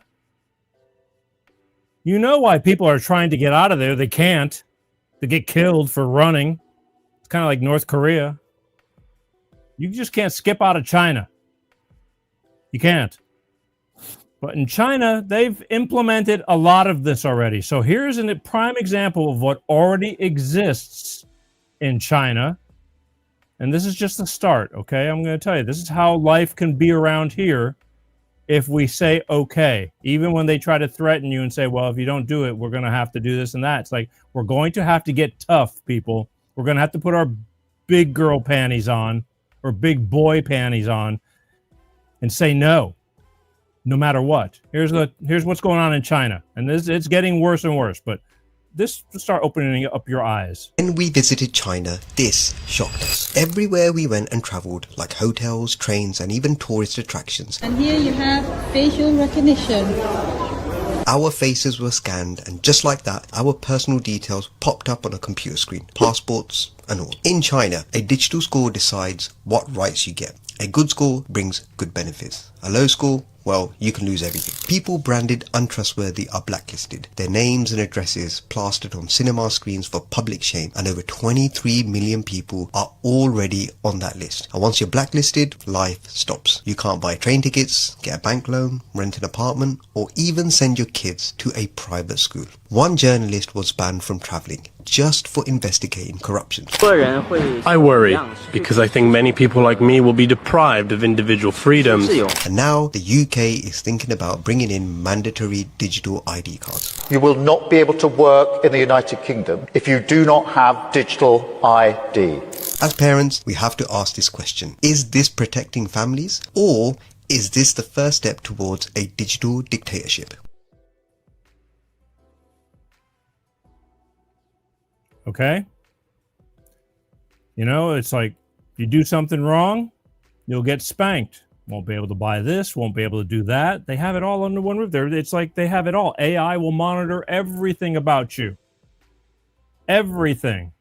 you know why people are trying to get out of there. They can't. They get killed for running. It's kind of like North Korea. You just can't skip out of China. You can't. But in China, they've implemented a lot of this already. So here's a prime example of what already exists in China. And this is just the start, okay? I'm going to tell you, this is how life can be around here if we say okay. Even when they try to threaten you and say, well, if you don't do it, we're going to have to do this and that. It's like, we're going to have to get tough, people. We're going to have to put our big girl panties on or big boy panties on and say no. No matter what. Here's what's going on in China. And it's getting worse and worse, but this will start opening up your eyes. When we visited China, this shocked us. Everywhere we went and traveled, like hotels, trains, and even tourist attractions. And here you have facial recognition. Our faces were scanned, and just like that, our personal details popped up on a computer screen, passports and all. In China, a digital score decides what rights you get. A good score brings good benefits. A low score, well, you can lose everything. People branded untrustworthy are blacklisted. Their names and addresses plastered on cinema screens for public shame, and over 23 million people are already on that list. And once you're blacklisted, life stops. You can't buy train tickets, get a bank loan, rent an apartment, or even send your kids to a private school. One journalist was banned from traveling just for investigating corruption. I worry because I think many people like me will be deprived of individual freedoms. And now the UK is thinking about bringing in mandatory digital ID cards. You will not be able to work in the United Kingdom if you do not have digital ID. As parents, we have to ask this question. Is this protecting families, or is this the first step towards a digital dictatorship? Okay? You know, it's like you do something wrong, you'll get spanked. Won't be able to buy this, won't be able to do that. They have it all under one roof. It's like they have it all. AI will monitor everything about you. Everything.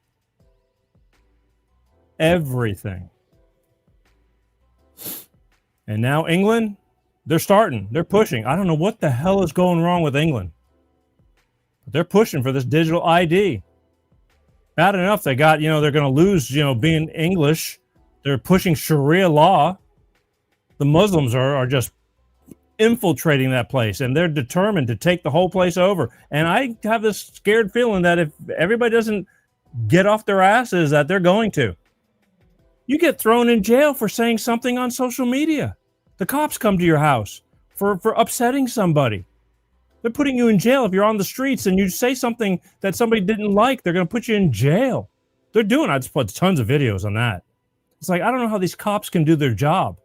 Everything. And now England, they're starting. They're pushing. I don't know what the hell is going wrong with England. But they're pushing for this digital ID. Bad enough they got, they're going to lose, being English. They're pushing Sharia law. The Muslims are just infiltrating that place, and they're determined to take the whole place over. And I have this scared feeling that if everybody doesn't get off their asses, that they're going to. You get thrown in jail for saying something on social media. The cops come to your house for upsetting somebody. They're putting you in jail if you're on the streets and you say something that somebody didn't like. They're going to put you in jail. They're doing. I just put tons of videos on that. It's like, I don't know how these cops can do their job.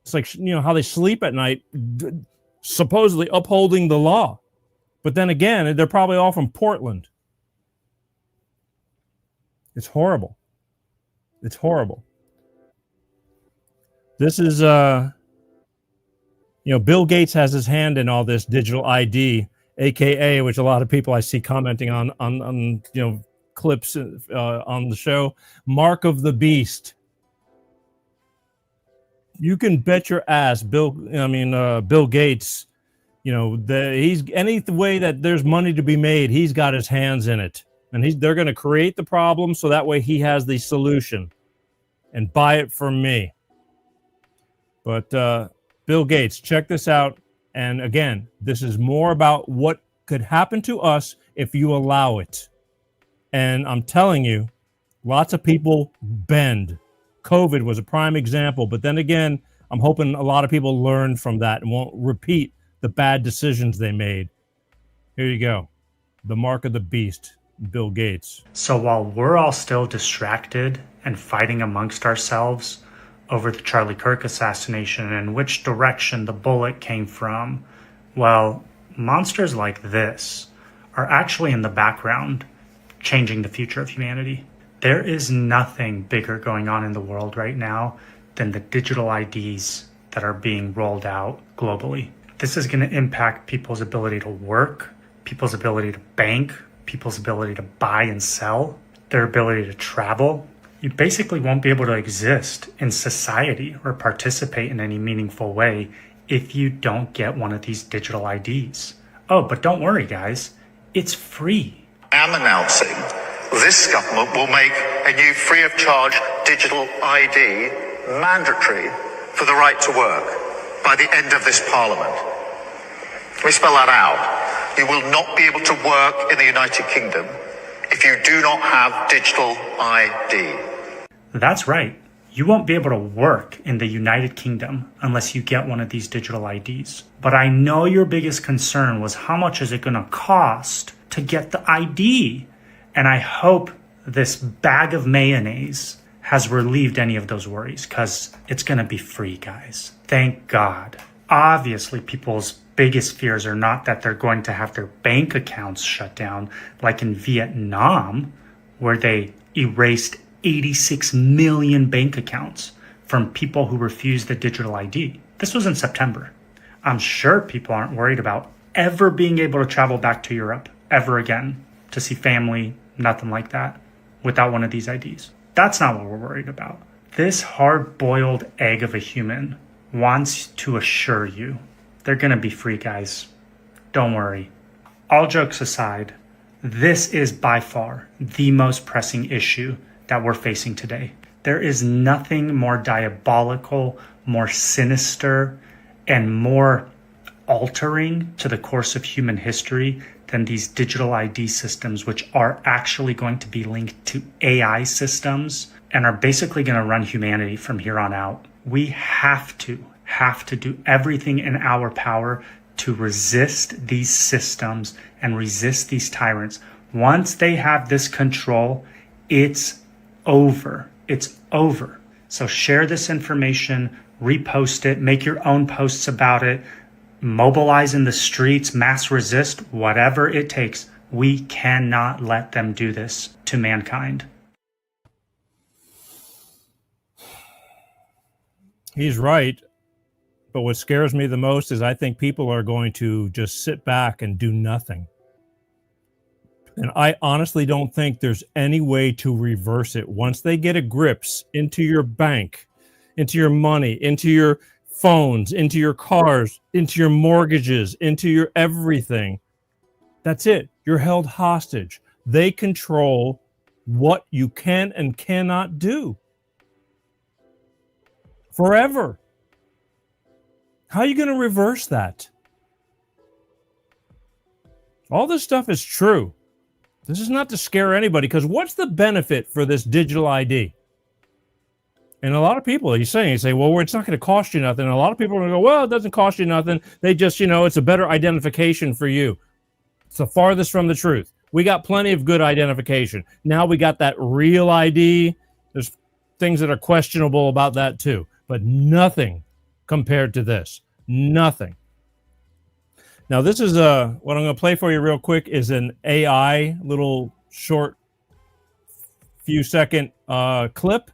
It's like, how they sleep at night, supposedly upholding the law. But then again, they're probably all from Portland. It's horrible. It's horrible. This is, Bill Gates has his hand in all this digital ID, AKA, which a lot of people I see commenting on clips on the show, Mark of the Beast. You can bet your ass, Bill Gates, he's any way that there's money to be made, he's got his hands in it. And they're going to create the problem so that way he has the solution. And buy it from me. But Bill Gates, check this out. And again, this is more about what could happen to us if you allow it. And I'm telling you, lots of people bend. COVID was a prime example. But then again, I'm hoping a lot of people learn from that and won't repeat the bad decisions they made. Here you go. The mark of the beast, Bill Gates. So while we're all still distracted and fighting amongst ourselves over the Charlie Kirk assassination and which direction the bullet came from, well, monsters like this are actually in the background changing the future of humanity. There is nothing bigger going on in the world right now than the digital IDs that are being rolled out globally. This is going to impact people's ability to work, people's ability to bank, people's ability to buy and sell, their ability to travel. You basically won't be able to exist in society or participate in any meaningful way if you don't get one of these digital IDs. Oh, but don't worry, guys. It's free. I am announcing this government will make a new free of charge digital ID mandatory for the right to work by the end of this parliament. Let me spell that out. You will not be able to work in the United Kingdom if you do not have digital ID. That's right. You won't be able to work in the United Kingdom unless you get one of these digital IDs. But I know your biggest concern was how much is it going to cost to get the ID? And I hope this bag of mayonnaise has relieved any of those worries, because it's going to be free, guys. Thank God. Obviously, people's biggest fears are not that they're going to have their bank accounts shut down, like in Vietnam, where they erased 86 million bank accounts from people who refused the digital ID. This was in September. I'm sure people aren't worried about ever being able to travel back to Europe ever again to see family, nothing like that, without one of these IDs. That's not what we're worried about. This hard-boiled egg of a human wants to assure you they're going to be free, guys. Don't worry. All jokes aside, this is by far the most pressing issue that we're facing today. There is nothing more diabolical, more sinister, and more altering to the course of human history than these digital ID systems, which are actually going to be linked to AI systems and are basically going to run humanity from here on out. We have to do everything in our power to resist these systems and resist these tyrants. Once they have this control, it's over. It's over. So share this information, repost it, make your own posts about it, mobilize in the streets, mass resist, whatever it takes. We cannot let them do this to mankind. He's right. But what scares me the most is I think people are going to just sit back and do nothing. And I honestly don't think there's any way to reverse it. Once they get a grips into your bank, into your money, into your phones, into your cars, into your mortgages, into your everything, that's it. You're held hostage. They control what you can and cannot do. Forever. How are you going to reverse that? All this stuff is true. This is not to scare anybody, because what's the benefit for this digital ID? And a lot of people, you say, well, it's not going to cost you nothing. And a lot of people are going to go, well, it doesn't cost you nothing. They just, it's a better identification for you. It's the farthest from the truth. We got plenty of good identification. Now we got that real ID. There's things that are questionable about that too, but nothing compared to this. Nothing. Now, this is what I'm going to play for you real quick is an AI little short few second clip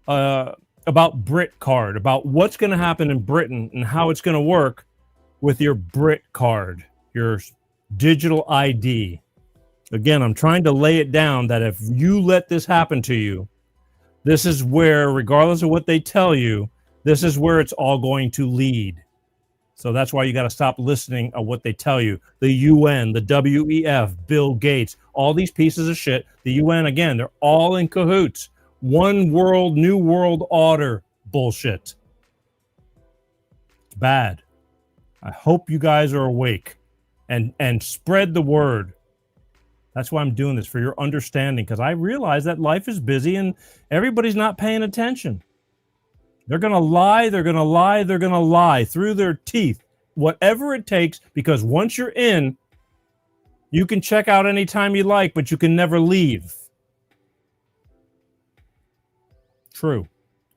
about Brit card, about what's going to happen in Britain and how it's going to work with your Brit card, your digital ID. Again, I'm trying to lay it down that if you let this happen to you, this is where, regardless of what they tell you, this is where it's all going to lead. So that's why you got to stop listening to what they tell you. The UN, the WEF, Bill Gates, all these pieces of shit. The UN, again, they're all in cahoots. One world, new world order bullshit. It's bad. I hope you guys are awake and spread the word. That's why I'm doing this, for your understanding, because I realize that life is busy and everybody's not paying attention. They're going to lie, they're going to lie, they're going to lie through their teeth, whatever it takes, because once you're in, you can check out anytime you like, but you can never leave. True.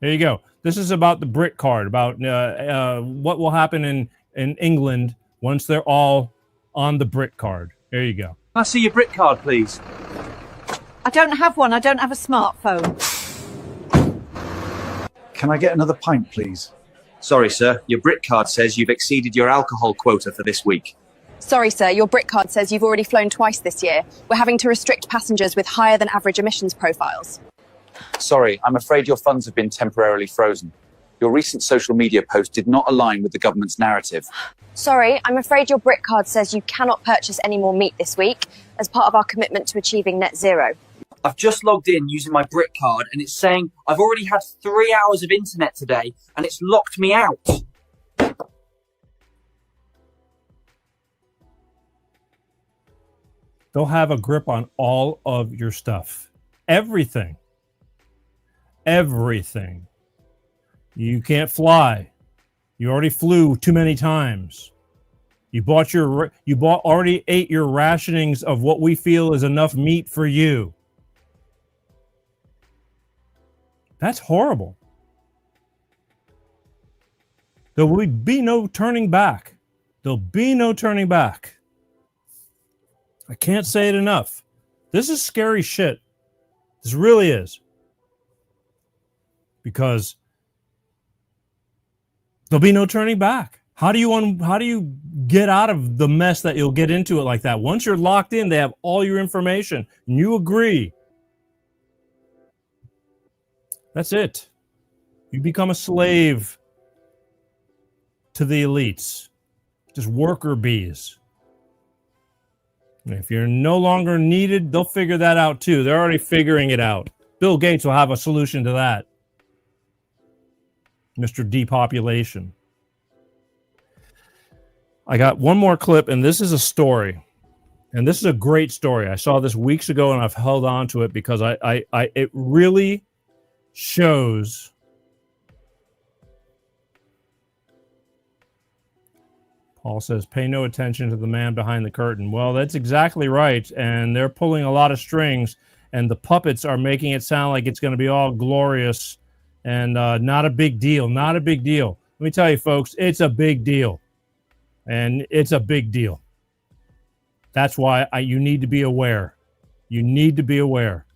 There you go. This is about the Brit card, about what will happen in England once they're all on the Brit card. There you go. Can I see your Brit card, please? I don't have one. I don't have a smartphone. Can I get another pint, please? Sorry, sir. Your Brit card says you've exceeded your alcohol quota for this week. Sorry, sir. Your Brit card says you've already flown twice this year. We're having to restrict passengers with higher than average emissions profiles. Sorry, I'm afraid your funds have been temporarily frozen. Your recent social media post did not align with the government's narrative. Sorry, I'm afraid your Brit card says you cannot purchase any more meat this week as part of our commitment to achieving net zero. I've just logged in using my Brit card and it's saying I've already had 3 hours of internet today and it's locked me out. They'll have a grip on all of your stuff. Everything. Everything. You can't fly. You already flew too many times. You already ate your rationings of what we feel is enough meat for you. That's horrible. There will be no turning back. There'll be no turning back. I can't say it enough. This is scary shit. This really is. Because there'll be no turning back. How do you get out of the mess that you'll get into it like that? Once you're locked in, they have all your information and you agree. That's it. You become a slave to the elites. Just worker bees. And if you're no longer needed, they'll figure that out too. They're already figuring it out. Bill Gates will have a solution to that. Mr. Depopulation. I got one more clip, and this is a story. And this is a great story. I saw this weeks ago, and I've held on to it because it really shows Paul says, pay no attention to the man behind the curtain. Well, that's exactly right. And they're pulling a lot of strings, and the puppets are making it sound like it's going to be all glorious and not a big deal. Not a big deal. Let me tell you, folks, it's a big deal. And it's a big deal. That's why you need to be aware. You need to be aware.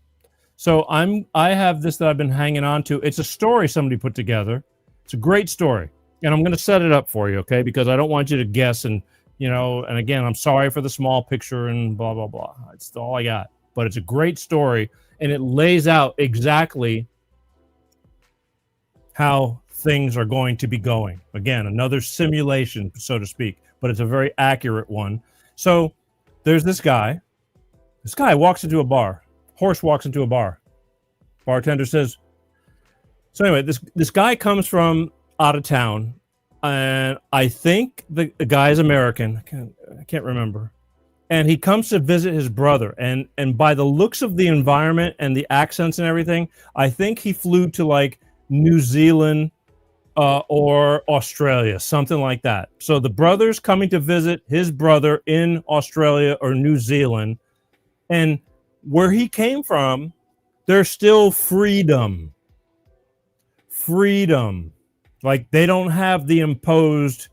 So I have this that I've been hanging on to. It's a story somebody put together. It's a great story. And I'm going to set it up for you, okay? Because I don't want you to guess. And, and again, I'm sorry for the small picture and blah, blah, blah. It's all I got. But it's a great story. And it lays out exactly how things are going to be going. Again, another simulation, so to speak. But it's a very accurate one. So there's this guy. This guy walks into a bar. Horse walks into a bar. Bartender says, so anyway, this guy comes from out of town, and I think the guy is American. I can't remember. And he comes to visit his brother. And by the looks of the environment and the accents and everything, I think he flew to like New Zealand or Australia, something like that. So the brother's coming to visit his brother in Australia or New Zealand. And where he came from, there's still freedom. Freedom. Like they don't have the imposed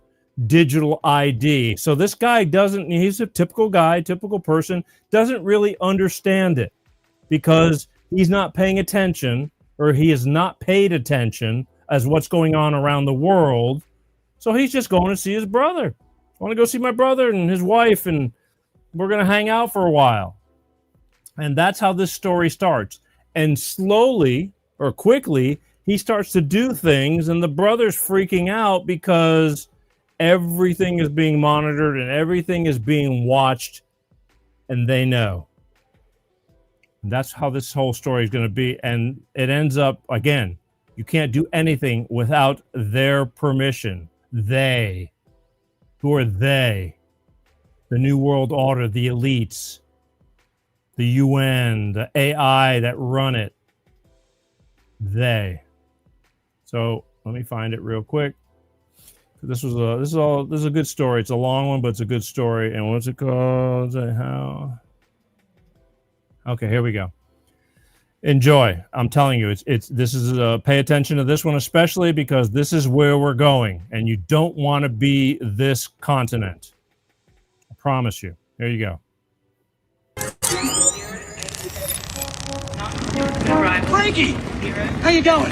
digital ID. So this guy he's a typical guy, typical person, doesn't really understand it because he's not paying attention, or he has not paid attention as what's going on around the world. So he's just going to see his brother. I want to go see my brother and his wife, and we're going to hang out for a while. And that's how this story starts. And slowly or quickly, he starts to do things, and the brother's freaking out because everything is being monitored and everything is being watched, and they know. And that's how this whole story is going to be. And it ends up, again, you can't do anything without their permission. They. Who are they? The New World Order, the elites, the UN, the AI that run it. They. So let me find it real quick. This is a good story. It's a long one, but it's a good story. And what's it called? How? Okay, here we go. Enjoy. I'm telling you, this is pay attention to this one especially because this is where we're going, and you don't want to be this continent. I promise you. Here you go. Frankie, how you going?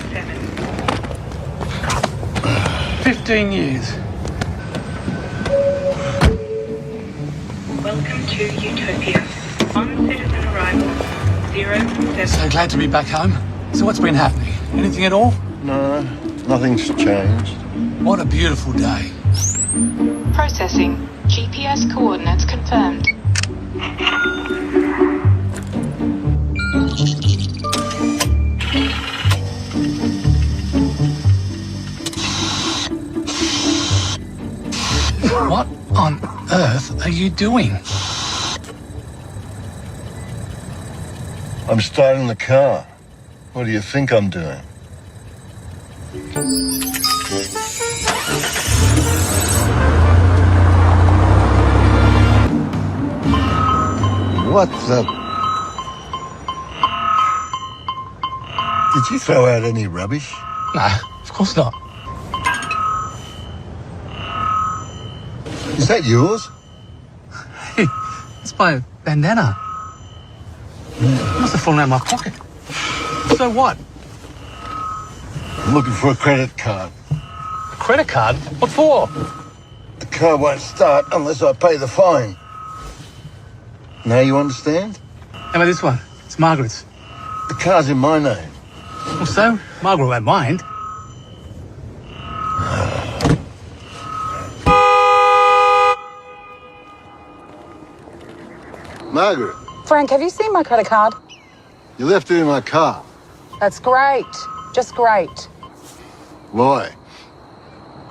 15 years. Welcome to Utopia. One citizen arrival. 07. So glad to be back home. So what's been happening? Anything at all? No, nothing's changed. What a beautiful day. Processing. GPS coordinates confirmed. What on earth are you doing? I'm starting the car. What do you think I'm doing? What the... Did you throw out any rubbish? No, of course not. Is that yours? Hey, it's my bandana. It must have fallen out of my pocket. So what? I'm looking for a credit card. A credit card? What for? The car won't start unless I pay the fine. Now you understand? How about this one? It's Margaret's. The car's in my name. Well, so? Margaret won't mind. Margaret, Frank, have you seen my credit card? you left it in my car. That's great. Just great. Why?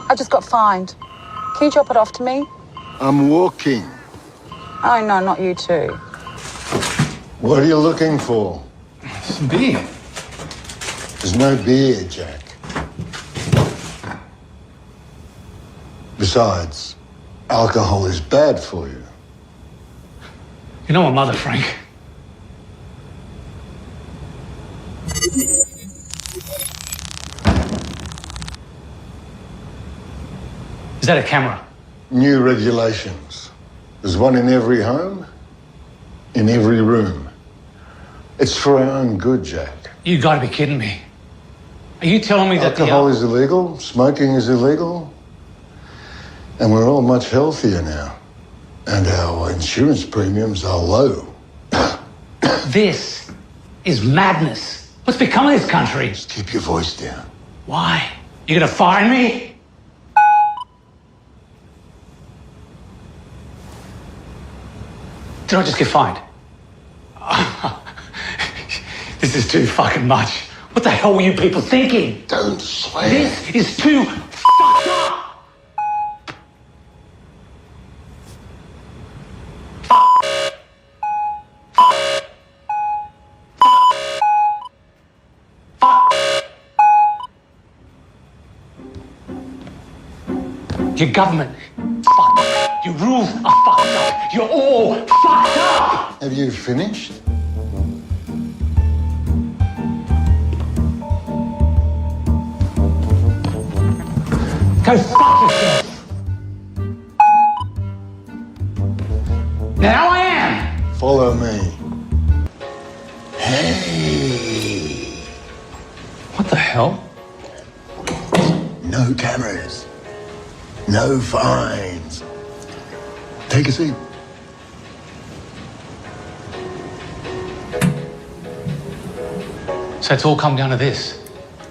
I just got fined. Can you drop it off to me? I'm walking. Oh, no, not you too. What are you looking for? Some beer. There's no beer, Jack. Besides, alcohol is bad for you. You know my mother, Frank. Is that a camera? New regulations. There's one in every home, in every room. It's for our own good, Jack. You gotta be kidding me. Are you telling me that alcohol is illegal, smoking is illegal, and we're all much healthier now. And our insurance premiums are low. This is madness. What's become of this country? Just keep your voice down. Why? You gonna fire me? Did I just get fined? This is too fucking much. What the hell were you people thinking? Don't swear. This is too fucked up. Your government, fucked up. Your rules are fucked up. You're all fucked up. Have you finished? Go fuck yourself. Now I am. Follow me. Hey. What the hell? No cameras. No fines. Take a seat. So it's all come down to this?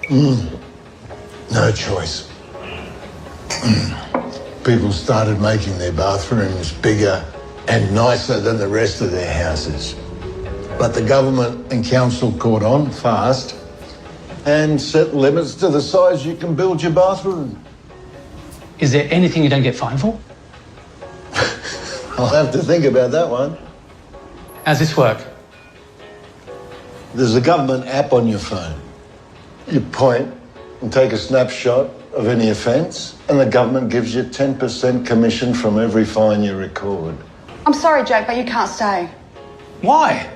No choice. People started making their bathrooms bigger and nicer than the rest of their houses. But the government and council caught on fast and set limits to the size you can build your bathroom. Is there anything you don't get fined for? I'll have to think about that one. How's this work? There's a government app on your phone. You point and take a snapshot of any offence, and the government gives you 10% commission from every fine you record. I'm sorry, Jack, but you can't stay. Why?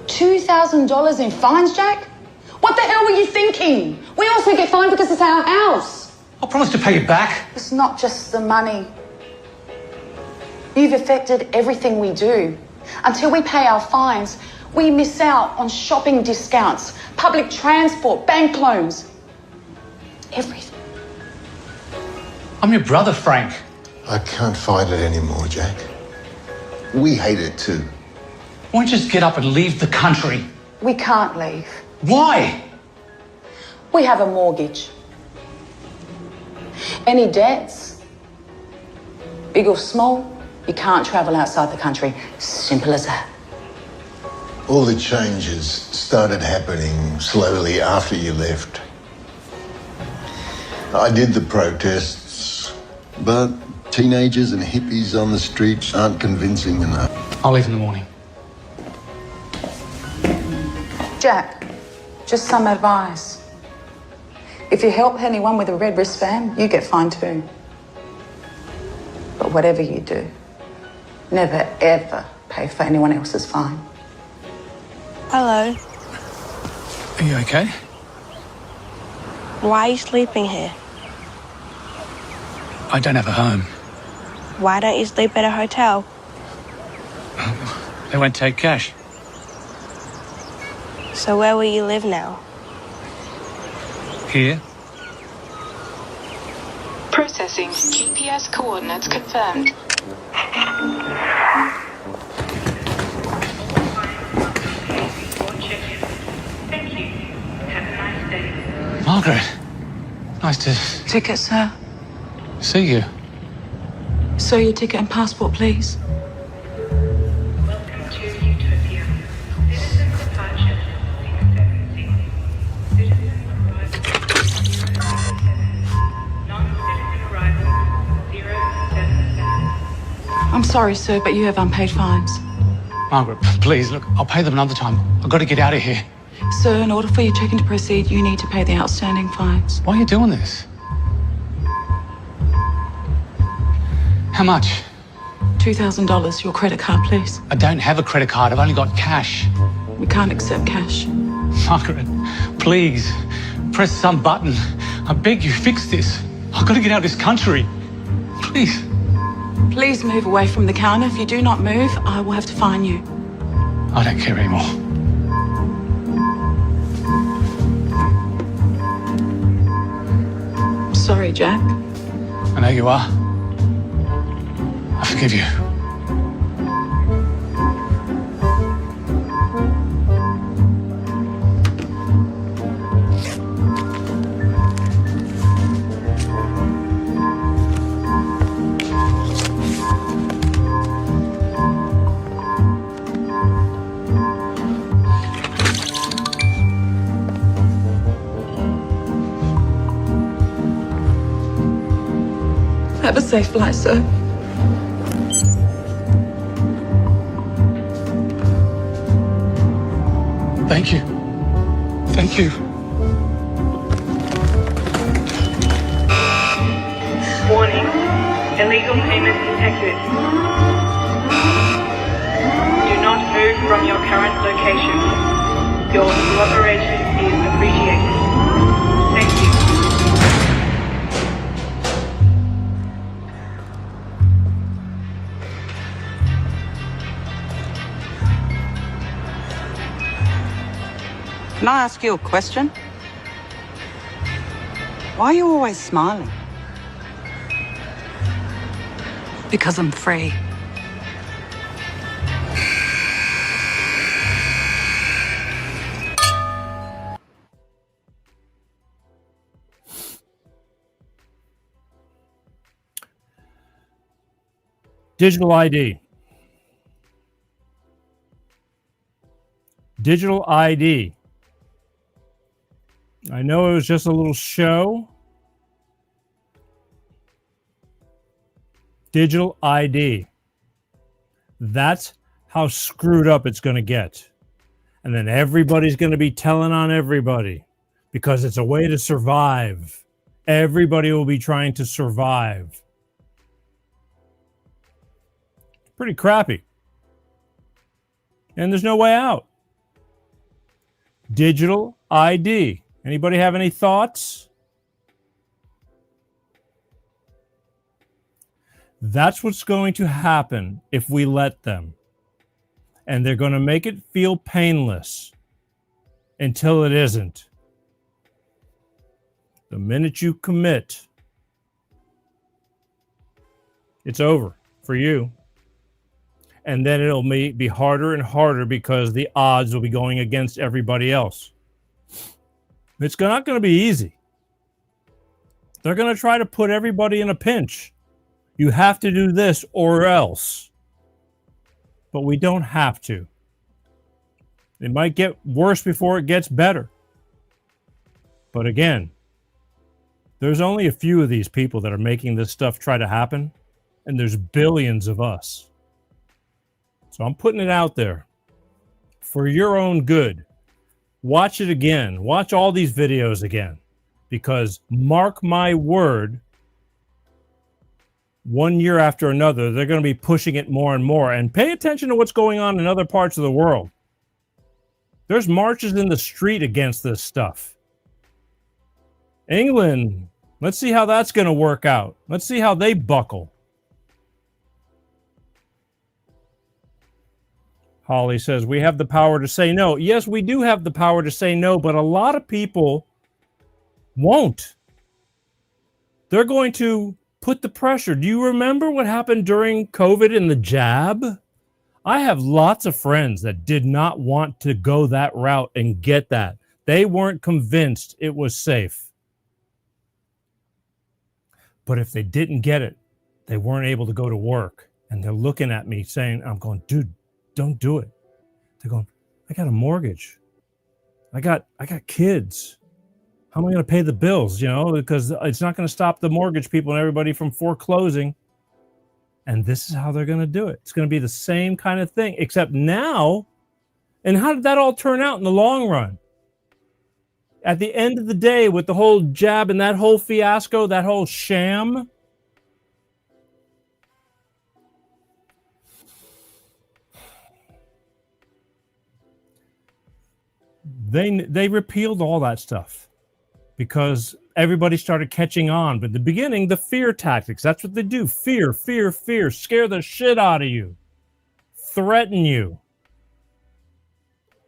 $2,000 in fines, Jack? What the hell were you thinking? We also get fined because it's our house. I promise to pay you back. It's not just the money. You've affected everything we do. Until we pay our fines, we miss out on shopping discounts, public transport, bank loans. Everything. I'm your brother, Frank. I can't fight it anymore, Jack. We hate it too. Why don't you just get up and leave the country? We can't leave. Why? We have a mortgage. Any debts, big or small, you can't travel outside the country. Simple as that. All the changes started happening slowly after you left. I did the protests, but teenagers and hippies on the streets aren't convincing enough. I'll leave in the morning. Jack, just some advice. If you help anyone with a red wristband, you get fined too. But whatever you do, never ever pay for anyone else's fine. Hello. Are you okay? Why are you sleeping here? I don't have a home. Why don't you sleep at a hotel? They won't take cash. So where will you live now? Here? Processing. GPS coordinates confirmed. Thank you. Have a nice day. Margaret, nice to Ticket, sir. see you. Sir, your ticket and passport, please. Welcome to Utopia. Citizen departure 676. Citizen arrival 077. Non-citizen arrival 077. I'm sorry, sir, but you have unpaid fines. Margaret, please, look, I'll pay them another time. I've got to get out of here. Sir, in order for your check-in to proceed, you need to pay the outstanding fines. Why are you doing this? How much? $2,000, your credit card, please. I don't have a credit card. I've only got cash. We can't accept cash. Margaret, please, press some button. I beg you, fix this. I've got to get out of this country. Please. Please move away from the counter. If you do not move, I will have to fine you. I don't care anymore. Sorry, Jack. I know you are. I forgive you. Have a safe flight, sir. Thank you. Thank you. Warning. Illegal payment detected. Do not move from your current location. Your cooperation is appreciated. Thank you. Can I ask you a question? Why are you always smiling? Because I'm free. Digital ID. Digital ID. I know it was just a little show. Digital ID. That's how screwed up it's going to get. And then everybody's going to be telling on everybody because it's a way to survive. Everybody will be trying to survive. Pretty crappy. And there's no way out. Digital ID. Anybody have any thoughts? That's what's going to happen if we let them. And they're going to make it feel painless until it isn't. The minute you commit, it's over for you. And then it'll be harder and harder because the odds will be going against everybody else. It's not going to be easy. They're going to try to put everybody in a pinch. You have to do this or else. But we don't have to. It might get worse before it gets better. But again, there's only a few of these people that are making this stuff try to happen, and there's billions of us. So I'm putting it out there for your own good. Watch it again. Watch all these videos again, because mark my word, 1 year after another, they're going to be pushing it more and more. And pay attention to what's going on in other parts of the world. There's marches in the street against this stuff. England, let's see how that's going to work out. Let's see how they buckle. Holly says, we have the power to say no. Yes, we do have the power to say no, but a lot of people won't. They're going to put the pressure. Do you remember what happened during COVID and the jab? I have lots of friends that did not want to go that route and get that. They weren't convinced it was safe. But if they didn't get it, they weren't able to go to work. And they're looking at me saying, I'm going, dude, don't do it. They're going, I got a mortgage. I got kids. How am I going to pay the bills? You know, because it's not going to stop the mortgage people and everybody from foreclosing. And this is how they're going to do it. It's going to be the same kind of thing, except now. And how did that all turn out in the long run? At the end of the day, with the whole jab and that whole fiasco, that whole sham, they repealed all that stuff because everybody started catching on. But in the beginning, the fear tactics, that's what they do. Fear, fear, fear. Scare the shit out of you. Threaten you.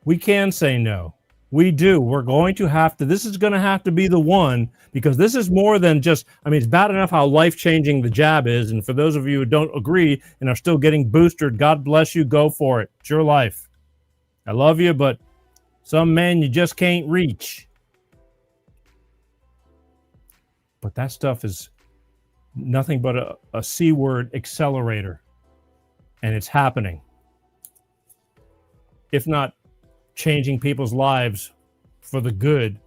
We can say no. We do. We're going to have to. This is going to have to be the one, because this is more than just, I mean, it's bad enough how life-changing the jab is. And for those of you who don't agree and are still getting boosted, God bless you. Go for it. It's your life. I love you, but some men you just can't reach. But that stuff is nothing but a C word accelerator. And it's happening. If not changing people's lives for the good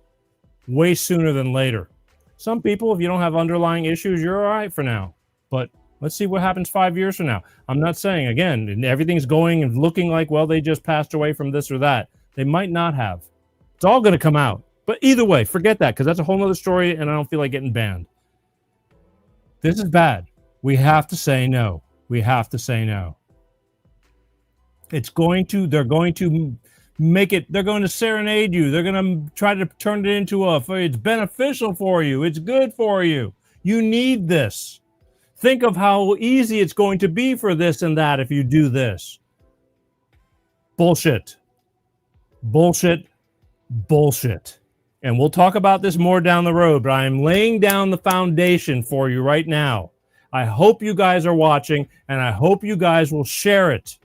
way sooner than later. Some people, if you don't have underlying issues, you're all right for now. But let's see what happens 5 years from now. I'm not saying, again, everything's going and looking like, well, they just passed away from this or that. They might not have. It's all going to come out. But either way, forget that, because that's a whole other story, and I don't feel like getting banned. This is bad. We have to say no. We have to say no. They're going to make it, they're going to serenade you. They're going to try to turn it into it's beneficial for you. It's good for you. You need this. Think of how easy it's going to be for this and that if you do this. Bullshit. Bullshit. Bullshit. And we'll talk about this more down the road, but I am laying down the foundation for you right now. I hope you guys are watching, and I hope you guys will share it.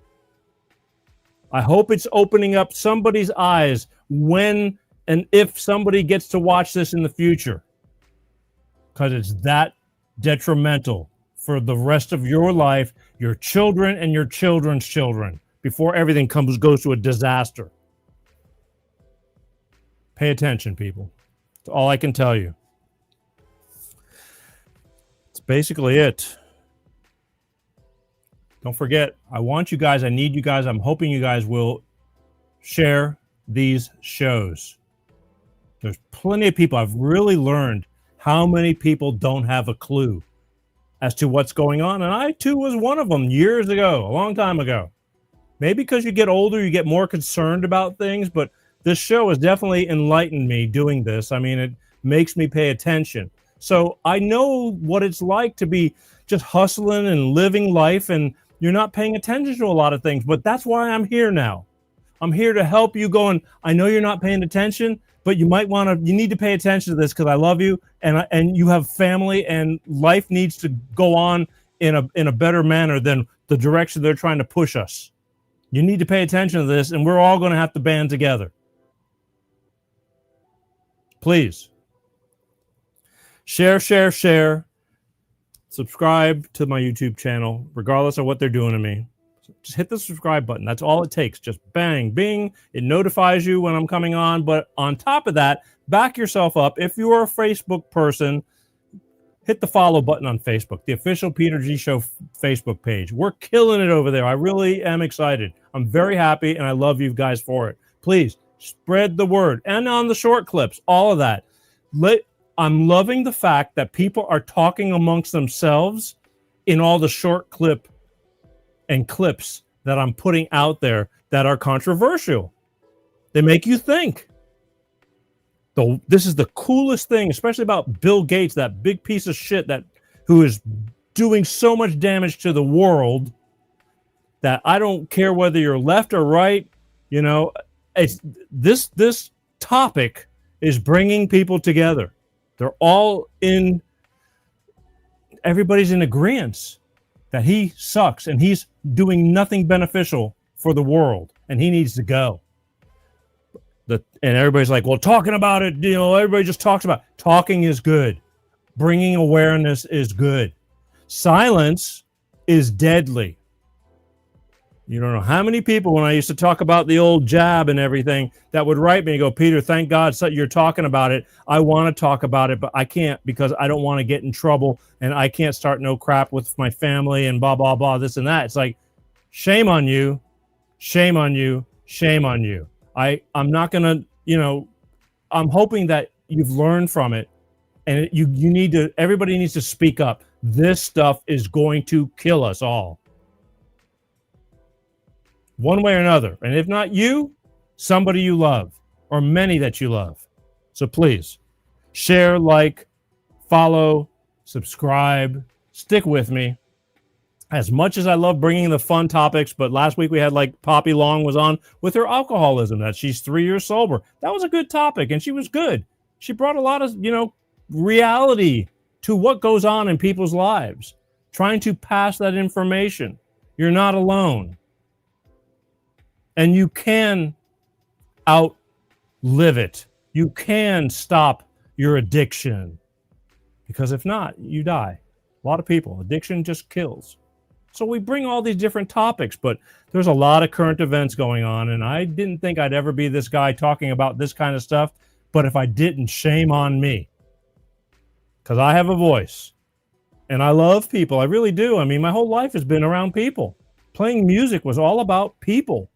I hope it's opening up somebody's eyes when and if somebody gets to watch this in the future, because it's that detrimental for the rest of your life, your children, and your children's children, before everything goes to a disaster. Pay attention, people. That's all I can tell you. It's basically it. Don't forget, I want you guys, I need you guys, I'm hoping you guys will share these shows. There's plenty of people. I've really learned how many people don't have a clue as to what's going on. And I, too, was one of them years ago, a long time ago. Maybe because you get older, you get more concerned about things. But this show has definitely enlightened me doing this. I mean, it makes me pay attention. So I know what it's like to be just hustling and living life, and you're not paying attention to a lot of things. But that's why I'm here now. I'm here to help you going, I know you're not paying attention, but you need to pay attention to this because I love you, and you have family, and life needs to go on in a better manner than the direction they're trying to push us. You need to pay attention to this, and we're all going to have to band together. Please. Share. Subscribe to my YouTube channel, regardless of what they're doing to me. Just hit the subscribe button. That's all it takes. Just bang, bing. It notifies you when I'm coming on. But on top of that, back yourself up. If you are a Facebook person, hit the follow button on Facebook, the official Peter G Show Facebook page. We're killing it over there. I really am excited. I'm very happy, and I love you guys for it. Please spread the word. And on the short clips, all of that. I'm loving the fact that people are talking amongst themselves in all the short clip and clips that I'm putting out there that are controversial. They make you think. This is the coolest thing, especially about Bill Gates, that big piece of shit who is doing so much damage to the world, that I don't care whether you're left or right. You know, this topic is bringing people together. They're all everybody's in agreement that he sucks and he's doing nothing beneficial for the world and he needs to go. And everybody's like, well, talking about it, everybody just talks about it. Talking is good. Bringing awareness is good. Silence is deadly. You don't know how many people, when I used to talk about the old jab and everything, that would write me and go, Peter, thank God you're talking about it. I want to talk about it, but I can't because I don't want to get in trouble and I can't start no crap with my family and blah, blah, blah, this and that. It's like, shame on you, shame on you, shame on you. I'm not going to, I'm hoping that you've learned from it, and everybody needs to speak up. This stuff is going to kill us all, one way or another. And if not you, somebody you love, or many that you love. So please share, like, follow, subscribe, stick with me. As much as I love bringing the fun topics, but last week we had Poppy Long was on with her alcoholism, that she's 3 years sober. That was a good topic, and she was good. She brought a lot of, reality to what goes on in people's lives, trying to pass that information. You're not alone. And you can outlive it. You can stop your addiction. Because if not, you die. A lot of people. Addiction just kills. So we bring all these different topics, but there's a lot of current events going on, and I didn't think I'd ever be this guy talking about this kind of stuff, but if I didn't, shame on me. Because I have a voice, and I love people. I really do. I mean, my whole life has been around people. Playing music was all about people.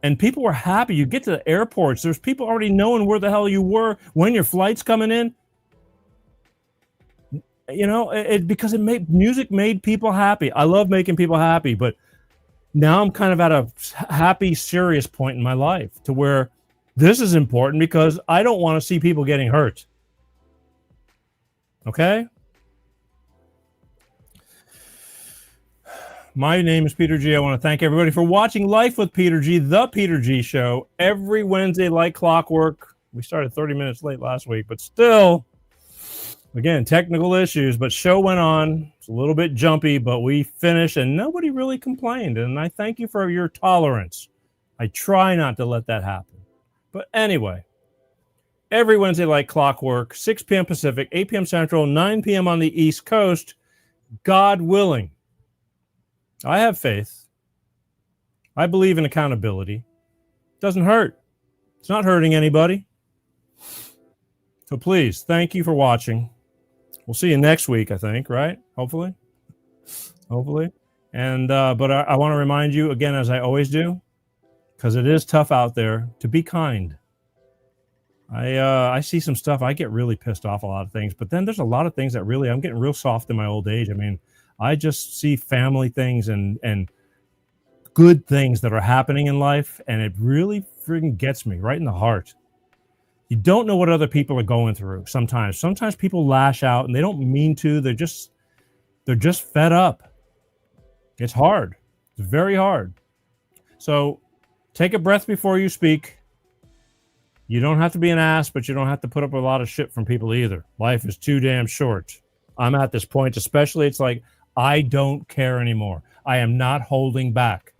And people were happy. You get to the airports, there's people already knowing where the hell you were, when your flight's coming in. Because music made people happy. I love making people happy, but now I'm kind of at a happy, serious point in my life to where this is important because I don't want to see people getting hurt. Okay? My name is Peter G. I want to thank everybody for watching Life with Peter G, the Peter G Show, every Wednesday like clockwork. We started 30 minutes late last week, but still... Again, technical issues, but show went on. It's a little bit jumpy, but we finished, and nobody really complained. And I thank you for your tolerance. I try not to let that happen. But anyway, every Wednesday like clockwork, 6 p.m. Pacific, 8 p.m. Central, 9 p.m. on the East Coast, God willing. I have faith. I believe in accountability. It doesn't hurt. It's not hurting anybody. So please, thank you for watching. We'll see you next week, I think, right? Hopefully. And but I want to remind you again, as I always do, because it is tough out there, to be kind. I see some stuff. I get really pissed off a lot of things, but then there's a lot of things that really, I'm getting real soft in my old age. I mean, I just see family things and good things that are happening in life, and it really freaking gets me right in the heart. You don't know what other people are going through sometimes. Sometimes people lash out and they don't mean to. They're just fed up. It's hard. It's very hard. So take a breath before you speak. You don't have to be an ass, but you don't have to put up a lot of shit from people either. Life is too damn short. I'm at this point, especially, it's like, I don't care anymore. I am not holding back.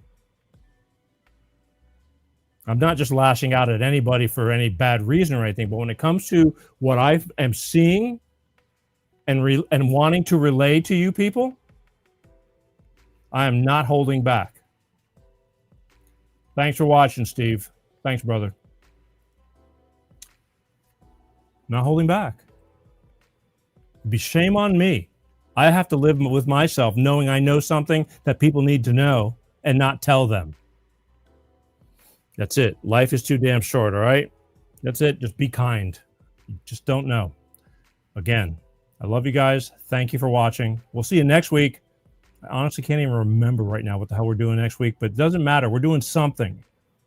I'm not just lashing out at anybody for any bad reason or anything, but when it comes to what I am seeing and wanting to relay to you people, I am not holding back. Thanks for watching, Steve. Thanks, brother. Not holding back. It'd be shame on me. I have to live with myself knowing I know something that people need to know and not tell them. That's it. Life is too damn short, all right? That's it. Just be kind. You just don't know. Again, I love you guys. Thank you for watching. We'll see you next week. I honestly can't even remember right now what the hell we're doing next week, but it doesn't matter. We're doing something,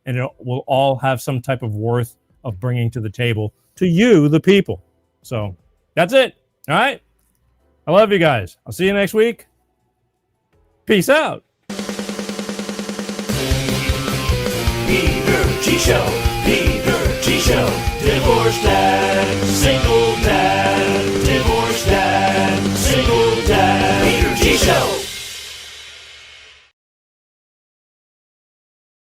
and it will all have some type of worth of bringing to the table to you, the people. So that's it. All right. I love you guys. I'll see you next week. Peace out. Peter G Show. Peter G Show. Divorced dad, single dad. Divorced dad, single dad. Peter G Show.